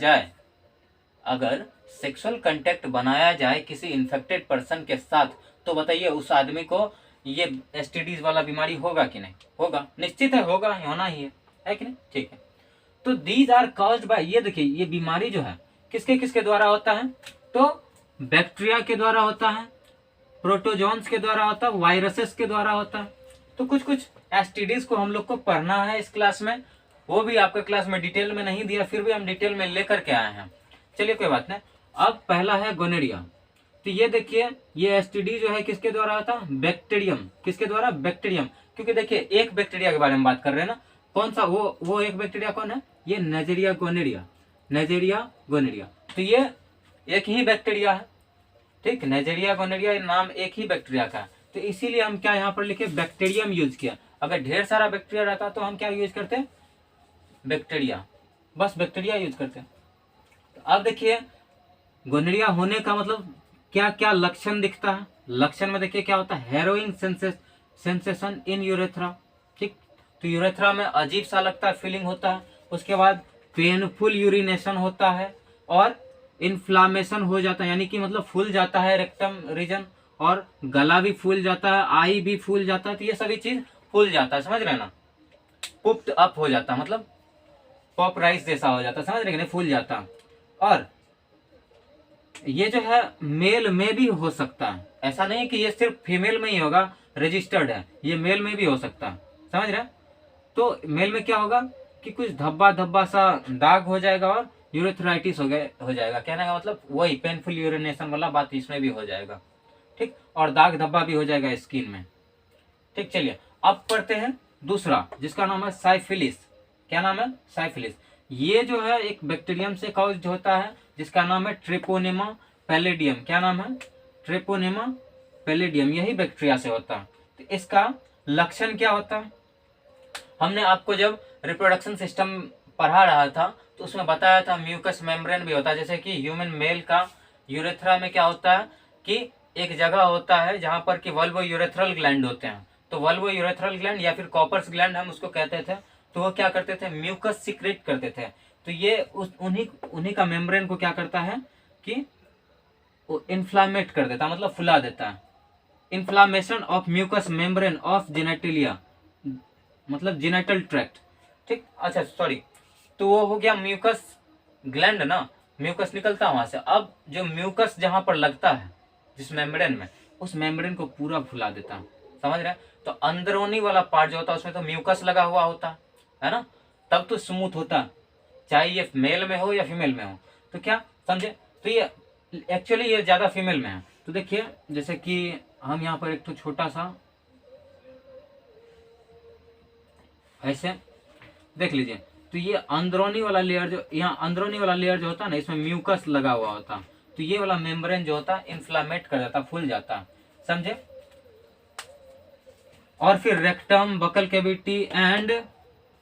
जाए किसी इन्फेक्टेड पर्सन के साथ, तो बताइए उस आदमी को ये STDs वाला बीमारी होगा कि नहीं, होगा, निश्चित है होगा, होना ही है कि नहीं, ठीक है। तो दीज आर कॉज्ड बाय, ये देखिए ये बीमारी जो है किसके द्वारा होता है, तो बैक्टीरिया के द्वारा होता है, प्रोटोजोन्स के द्वारा होता है, वायरसेस के द्वारा होता है। तो कुछ STDs को हम लोग को पढ़ना है इस क्लास में, वो भी आपके क्लास में डिटेल में नहीं दिया, फिर भी हम डिटेल में लेकर के आए हैं। चलिए कोई बात नहीं। अब पहला है गोनेरिया। तो ये देखिए ये STD जो है किसके द्वारा होता है, बैक्टीरियम, किसके द्वारा, बैक्टीरियम। क्योंकि देखिए एक बैक्टीरिया के बारे में बात कर रहे हैं ना, कौन सा, वो एक बैक्टीरिया कौन है, ये नाइजीरिया गोनेरिया। तो ये एक ही बैक्टीरिया है, ठीक, नाइजीरिया गोनेरिया नाम एक ही बैक्टीरिया का है। तो इसीलिए हम क्या यहाँ पर लिखे, बैक्टीरियम यूज किया। अगर ढेर सारा बैक्टीरिया रहता तो हम क्या यूज करते हैं, बैक्टीरिया, बस बैक्टीरिया यूज करते हैं। तो अब देखिए गोनेरिया होने का मतलब क्या क्या लक्षण दिखता है, लक्षण में देखिए क्या होता है, हैरोइंग सेंसेशन इन यूरेथ्रा, ठीक। तो यूरेथ्रा में अजीब सा लगता है, फीलिंग होता है। उसके बाद पेनफुल यूरिनेशन होता है और इन्फ्लामेशन हो जाता है, यानी कि मतलब फूल जाता है रेक्टम रीजन, और गला भी फूल जाता है, आई भी फूल जाता है। तो ये सभी चीज फूल जाता है, समझ रहे हैं ना। पुप्ड अप हो जाता है, मतलब पॉप राइस जैसा हो जाता है, समझ रहे हैं, फूल जाता है। और ये जो है मेल में भी हो सकता है, ऐसा नहीं कि ये सिर्फ फीमेल में ही होगा, रजिस्टर्ड है, ये मेल में भी हो सकता है, समझ रहे हैं। तो मेल में क्या होगा कि कुछ धब्बा धब्बा सा दाग हो जाएगा और यूरेथ्राइटिस हो जाएगा। कहने का मतलब वही पेनफुल यूरिनेशन वाला बात इसमें भी हो जाएगा, ठीक। और दाग धब्बा भी हो जाएगा स्किन में, ठीक। चलिए अब पढ़ते हैं दूसरा, जिसका नाम है साइफिलिस। क्या नाम है, साइफिलिस। ये जो है एक बैक्टीरियम से कॉज होता है, जिसका नाम है ट्रेपोनेमा पैलेडियम। क्या नाम है, ट्रेपोनेमा पैलेडियम, यही बैक्टीरिया से होता है। तो इसका लक्षण क्या होता है, हमने आपको जब रिप्रोडक्शन सिस्टम पढ़ा रहा था तो उसमें बताया था म्यूकस मेम्ब्रेन भी होता है। जैसे कि ह्यूमन मेल का यूरेथ्रा में क्या होता है कि एक जगह होता है जहां पर कि वल्वो यूरेथ्रल ग्लैंड होते हैं। तो वल्वो यूरेथ्रल ग्लैंड या फिर कॉपर्स ग्लैंड हम उसको कहते थे। तो वो क्या करते थे, म्यूकस सिक्रेट करते थे। तो ये उन्हीं का मेम्ब्रेन को क्या करता है कि इन्फ्लामेट कर देता, मतलब फुला देता है। Inflammation of mucous membrane of genitalia, मतलब जेनेटल ट्रैक्ट, ठीक। अच्छा सॉरी, तो वो हो गया म्यूकस ग्लैंड ना, म्यूकस निकलता है वहां से। अब जो म्यूकस जहां पर लगता है जिस मेम्ब्रेन में, उस मेम्ब्रेन को पूरा फुला देता है, समझ रहे हैं। तो अंदरूनी वाला पार्ट जो होता है उसमें तो म्यूकस लगा हुआ होता है ना, तब तो स्मूथ होता है, चाहे ये मेल में हो या फीमेल में हो। तो क्या समझे, तो ये एक्चुअली ये ज्यादा फीमेल में है। तो देखिए जैसे कि हम यहाँ पर एक तो छोटा सा ऐसे देख लीजिए, तो ये अंदरूनी वाला लेयर जो, यहाँ अंदरूनी वाला लेयर जो होता है ना, इसमें म्यूकस लगा हुआ होता है। तो ये वाला मेम्ब्रेन जो होता है इन्फ्लामेट कर देता, फूल जाता है, समझे। और फिर rectum, buccal cavity and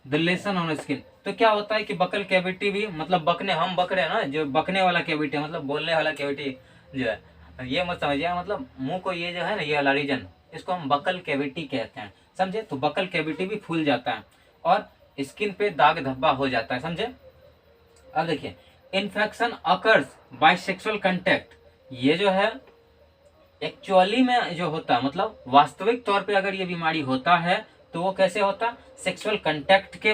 the lesson on skin. तो क्या होता है कि बकल कैविटी भी, मतलब बकने, हम बक रहे हैं ना, जो बकने वाला कैविटी मतलब बोलने वाला कैविटी जो है, ये मत समझिए, मतलब मुंह को ये जो है ना, ये वाला रीजन, इसको हम बकल कैविटी कहते हैं, समझे। तो बकल कैविटी भी फूल जाता है और स्किन पे दाग धब्बा हो जाता है, समझे। अब देखिए infection occurs by sexual contact. ये जो है एक्चुअली में जो होता है, मतलब वास्तविक तौर पे अगर ये बीमारी होता है तो वो कैसे होता, सेक्सुअल कंटेक्ट के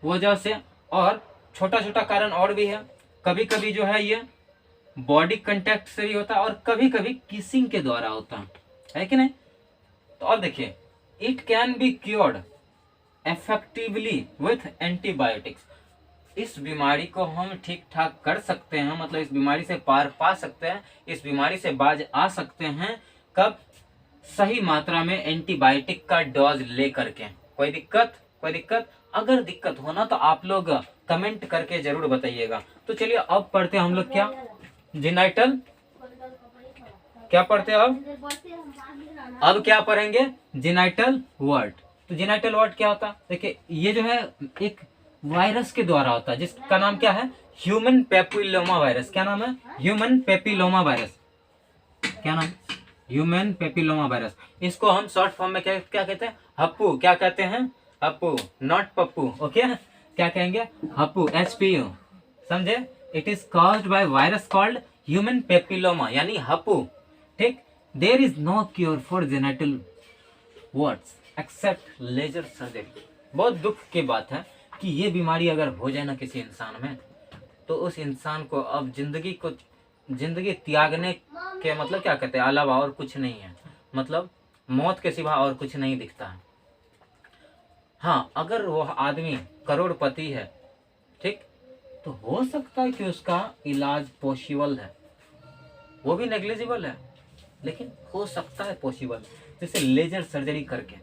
वजह से। और छोटा छोटा कारण और भी है, कभी कभी जो है ये बॉडी कंटेक्ट से भी होता है और कभी कभी किसिंग के द्वारा होता है कि नहीं। तो अब देखिए it can be cured effectively with antibiotics. इस बीमारी को हम ठीक ठाक कर सकते हैं, मतलब इस बीमारी से पार पा सकते हैं, इस बीमारी से बाज आ सकते हैं, कब, सही मात्रा में एंटीबायोटिक का डोज ले करके। कोई दिक्कत, अगर दिक्कत हो ना तो आप लोग कमेंट करके जरूर बताइएगा। तो चलिए अब पढ़ते हैं हम लोग क्या, जेनाइटल, क्या पढ़ते हैं अब क्या पढ़ेंगे, जेनाइटल वर्ड। तो जेनाइटल वर्ड क्या होता है, देखिए ये जो है एक वायरस के द्वारा होता है, जिसका नाम क्या है, ह्यूमन पेपिलोमा वायरस। क्या नाम है, ह्यूमन पेपिलोमा वायरस। क्या नाम, ह्यूमन पेपिलोमा वायरस। इसको हम शॉर्ट फॉर्म में क्या कहते हैं, हप्पू। क्या कहते हैं, हप्पू, नॉट पप्पू, ओके। क्या कहेंगे, हप्पू, HPU, समझे। It is caused by virus called human papilloma, यानी हप्पू, ठीक। There is no cure for genital warts except laser surgery. बहुत दुख की बात है कि ये बीमारी अगर हो जाए ना किसी इंसान में, तो उस इंसान को अब जिंदगी त्यागने के मतलब क्या कहते हैं, अलावा और कुछ नहीं है, मतलब मौत के सिवा और कुछ नहीं दिखता है। हाँ अगर वो आदमी करोड़पति है, ठीक, तो हो सकता है कि उसका इलाज पॉसिबल है, वो भी नेग्लिजिबल है, लेकिन हो सकता है पॉसिबल, जैसे लेजर सर्जरी करके,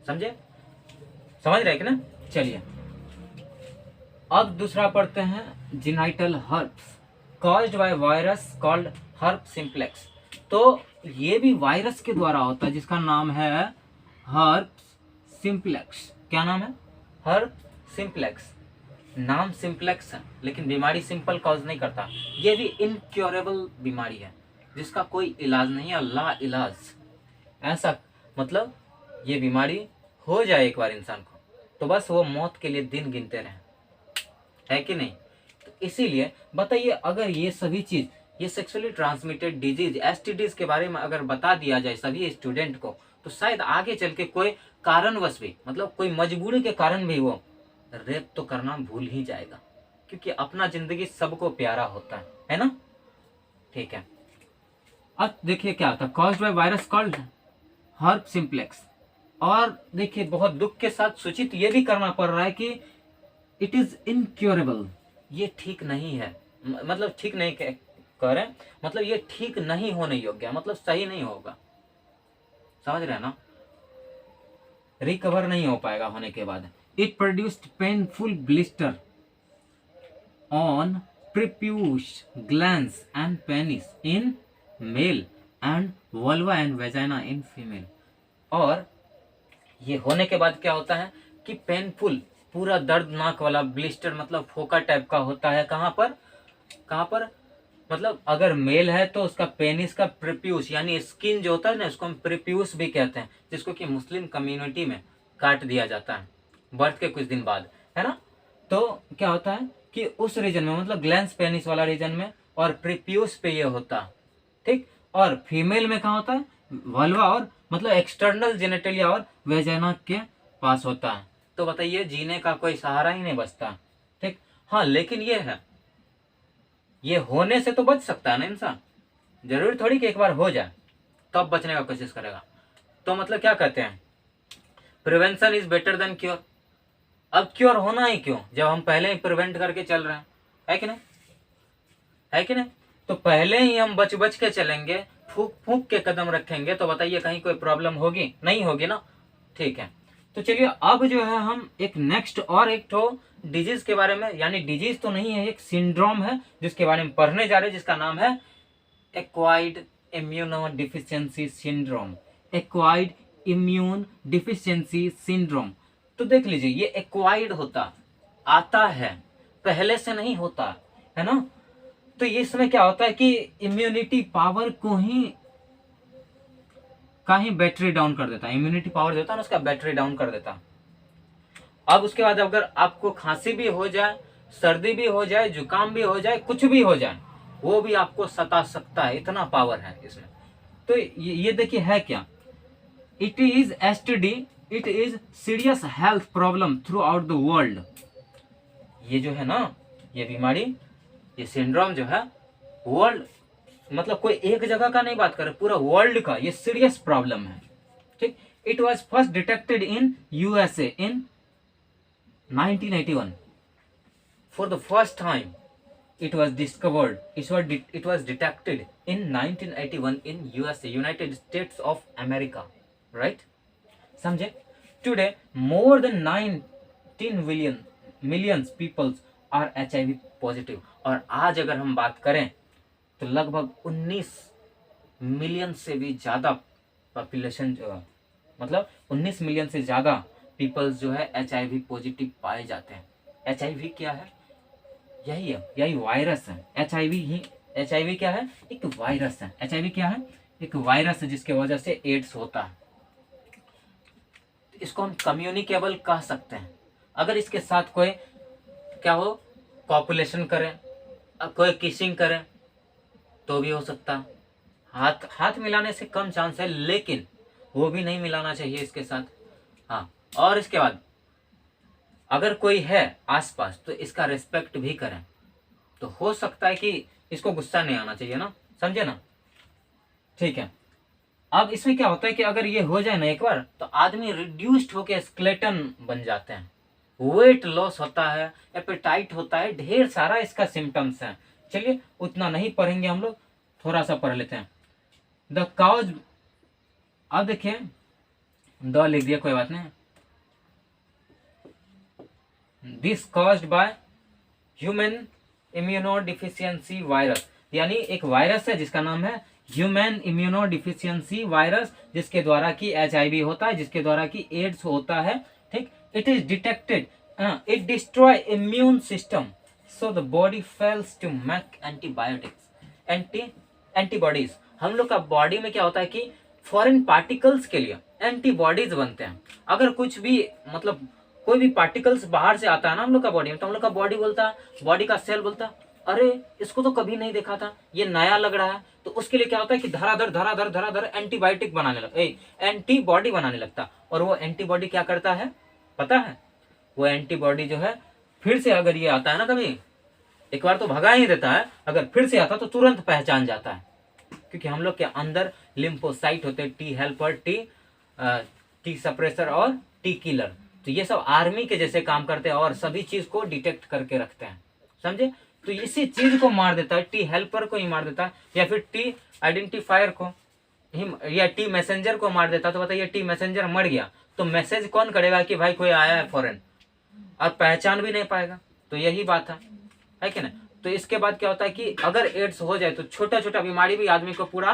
समझे, समझ रहे कि ना। चलिए अब दूसरा पढ़ते हैं, genital herpes caused by virus called herp simplex. तो ये भी वायरस के द्वारा होता है, जिसका नाम है हर्प सिंप्लेक्स। क्या नाम है, हर्प सिंप्लेक्स। नाम सिंप्लेक्स है लेकिन बीमारी सिंपल कॉज नहीं करता, ये भी इनक्योरेबल बीमारी है, जिसका कोई इलाज नहीं है, ला इलाज। ऐसा मतलब ये बीमारी हो जाए एक बार इंसान को तो बस वो मौत के लिए दिन गिनते रहे, है कि नहीं? तो इसीलिए बताइए, अगर ये सभी चीज, ये सेक्सुअली ट्रांसमिटेड डिजीज एसटीडीज के बारे में अगर बता दिया जाए सभी स्टूडेंट को, तो शायद आगे चल के कोई कारणवश भी, मतलब कोई मजबूरी के कारण भी वो रेप तो करना भूल ही जाएगा, क्योंकि अपना जिंदगी सबको प्यारा होता है ना? ठीक है, अब देखिए क्या होता है, caused by virus called herp simplex. और देखिए बहुत दुख के साथ सूचित ये भी करना पड़ रहा है कि इट इज इनक्योरेबल, ये ठीक नहीं है, मतलब ठीक नहीं कह रहे, मतलब ये ठीक नहीं होने योग्य है, मतलब सही नहीं होगा, समझ रहे हैं ना? रिकवर नहीं हो पाएगा होने के बाद। It produced painful blister on prepuce glands and penis in male and vulva and vagina in female। और ये होने के बाद क्या होता है कि पेनफुल, पूरा दर्दनाक वाला ब्लिस्टर, मतलब फोका टाइप का होता है। कहाँ पर मतलब अगर मेल है तो उसका पेनिस का प्रिप्यूस यानी स्किन जो होता है ना, इसको हम प्रिप्यूस भी कहते हैं, जिसको कि मुस्लिम कम्युनिटी में काट दिया जाता है बर्थ के कुछ दिन बाद, है ना? तो क्या होता है कि उस रीजन में, मतलब ग्लैंस पेनिस वाला रीजन में और प्रिप्यूस पे ये होता है, ठीक। और फीमेल में कहाँ होता है, वल्वा और मतलब एक्सटर्नल जेनेटलिया और वेजाइना के पास होता है। तो बताइए, जीने का कोई सहारा ही नहीं बचता, ठीक। हाँ, लेकिन ये है, ये होने से तो बच सकता है ना इंसान, जरूरी थोड़ी कि एक बार हो जाए तब बचने का कोशिश करेगा। तो मतलब क्या कहते हैं, prevention is better than cure. अब क्योर होना ही क्यों जब हम पहले ही प्रिवेंट करके चल रहे हैं, है कि नहीं, है कि नहीं? तो पहले ही हम बच बच के चलेंगे, फूक फूक के कदम रखेंगे, तो बताइए कहीं कोई प्रॉब्लम होगी? नहीं होगी ना। ठीक है, तो चलिए अब जो है हम एक नेक्स्ट और एक तो डिजीज के बारे में, यानी डिजीज तो नहीं है, एक सिंड्रोम है जिसके बारे में पढ़ने जा रहे हैं, जिसका नाम है acquired immuno deficiency syndrome. Acquired immune deficiency syndrome. तो देख लीजिए, ये एक्वायर्ड होता आता है, पहले से नहीं होता है ना। तो ये इसमें क्या होता है कि इम्यूनिटी पावर को ही बैटरी डाउन कर देता है, इम्यूनिटी पावर जो होता है ना उसका बैटरी डाउन कर देता है। अब उसके बाद अगर आपको खांसी भी हो जाए, सर्दी भी हो जाए, जुकाम भी हो जाए, कुछ भी हो जाए, वो भी आपको सता सकता है, इतना पावर है इसमें। तो ये देखिए है क्या, it is STD, it is serious health problem through out the world. ये जो है ना, ये बीमारी, ये सिंड्रोम जो है, वर्ल्ड मतलब कोई एक जगह का नहीं बात कर रहे, पूरा वर्ल्ड का ये सीरियस प्रॉब्लम है, ठीक। It was first detected in USA in 1981। For the first time it was discovered, it was detected in 1981 in USA, United States of America, right? समझे? Today more than 19 millions people are HIV positive। और आज अगर हम बात करें तो लगभग 19 million से भी ज्यादा पॉपुलेशन जो है, मतलब 19 मिलियन से ज्यादा पीपल्स जो है HIV पॉजिटिव पाए जाते हैं। HIV क्या है? यही है, यही वायरस है। HIV क्या है? एक वायरस है। HIV क्या है? एक वायरस है जिसके वजह से एड्स होता है। इसको हम कम्युनिकेबल कह सकते हैं। अगर इसके साथ कोई क्या हो, कॉपुलेशन करे, कोई किसिंग करे तो भी हो सकता है। हाथ मिलाने से कम चांस है, लेकिन वो भी नहीं मिलाना चाहिए इसके साथ। हाँ, और इसके बाद अगर कोई है आसपास तो इसका रिस्पेक्ट भी करें, तो हो सकता है कि इसको गुस्सा नहीं आना चाहिए ना, समझे ना। ठीक है, अब इसमें क्या होता है कि अगर ये हो जाए ना एक बार, तो आदमी रिड्यूस्ड होकर स्केलेटन बन जाते हैं, वेट लॉस होता है, एपेटाइट होता है, ढेर सारा इसका सिम्टम्स है। चलिए उतना नहीं पढ़ेंगे हम लोग, थोड़ा सा पढ़ लेते हैं। द काउज, अब देखिए द लिख दिया, कोई बात नहीं। This caused by human immunodeficiency virus, यानी एक वायरस है जिसका नाम है ह्यूमन इम्यूनोडिफिशियंसी वायरस, जिसके द्वारा कि HIV होता है, जिसके द्वारा कि एड्स होता है, ठीक। It is detected, it destroy immune system, so the body fails to make antibiotics. Antibodies, हम लोग का बॉडी में क्या होता है कि फॉरेन पार्टिकल्स के लिए एंटीबॉडीज बनते हैं। अगर कुछ भी मतलब कोई भी पार्टिकल्स बाहर से आता है ना हम लोग का बॉडी में, तो हम लोग का बॉडी बोलता है, बॉडी का सेल बोलता है अरे इसको तो कभी नहीं देखा था, ये नया लग रहा है। तो उसके लिए क्या होता है कि धराधर एंटीबायोटिक बनाने लगता, एंटीबॉडी बनाने लगता। और वो एंटीबॉडी क्या करता है पता है, वो एंटीबॉडी जो है फिर से अगर ये आता है ना, कभी एक बार तो भगा ही देता है, अगर फिर से आता तो तुरंत पहचान जाता है, क्योंकि हम लोग के अंदर लिम्फोसाइट होते हैं, टी हेल्पर, टी सप्रेसर और टी किलर। तो ये सब आर्मी के जैसे काम करते हैं और सभी चीज को डिटेक्ट करके रखते हैं, समझे। तो इसी चीज को मार देता है, टी हेल्पर को ही मार देता है, या फिर टी आइडेंटिफायर को ही, या टी मैसेंजर को मार देता। तो बताइए टी मैसेंजर मर गया तो मैसेज कौन करेगा कि भाई कोई आया है फॉरेन, और पहचान भी नहीं पाएगा। तो यही बात है कि ना। तो इसके बाद क्या होता है कि अगर एड्स हो जाए तो छोटा छोटा बीमारी भी आदमी को पूरा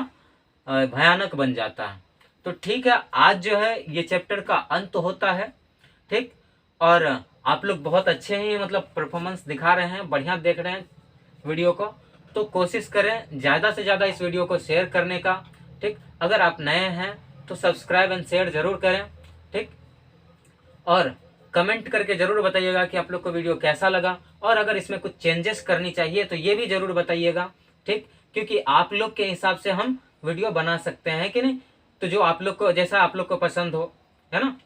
भयानक बन जाता है। तो ठीक है, आज जो है ये चैप्टर का अंत होता है, ठीक। और आप लोग बहुत अच्छे ही मतलब परफॉर्मेंस दिखा रहे हैं, बढ़िया देख रहे हैं वीडियो को। तो कोशिश करें ज़्यादा से ज़्यादा इस वीडियो को शेयर करने का, ठीक। अगर आप नए हैं तो सब्सक्राइब एंड शेयर जरूर करें, ठीक। और कमेंट करके जरूर बताइएगा कि आप लोग को वीडियो कैसा लगा, और अगर इसमें कुछ चेंजेस करनी चाहिए तो ये भी जरूर बताइएगा, ठीक। क्योंकि आप लोग के हिसाब से हम वीडियो बना सकते हैं कि नहीं। तो जो आप लोग को, जैसा आप लोग को पसंद हो, है ना।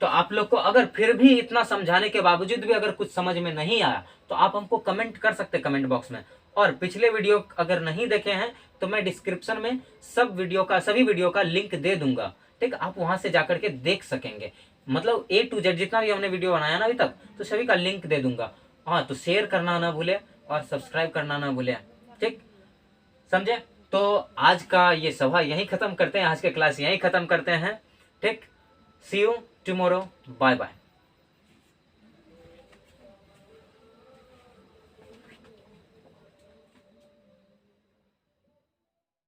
तो आप लोग को अगर फिर भी इतना समझाने के बावजूद भी अगर कुछ समझ में नहीं आया तो आप हमको कमेंट कर सकते हैं कमेंट बॉक्स में। और पिछले वीडियो अगर नहीं देखे हैं तो मैं डिस्क्रिप्शन में सभी वीडियो का लिंक दे दूंगा, ठीक। आप वहां से जाकर के देख सकेंगे, मतलब A to Z जितना भी हमने वीडियो बनाया ना अभी तक, तो सभी का लिंक दे दूंगा। हाँ, तो शेयर करना ना भूले और सब्सक्राइब करना ना भूले, ठीक, समझे। तो आज का ये सभा यहीं खत्म करते हैं, आज के क्लास यहीं खत्म करते हैं, ठीक। सी यू टुमारो, बाय बाय।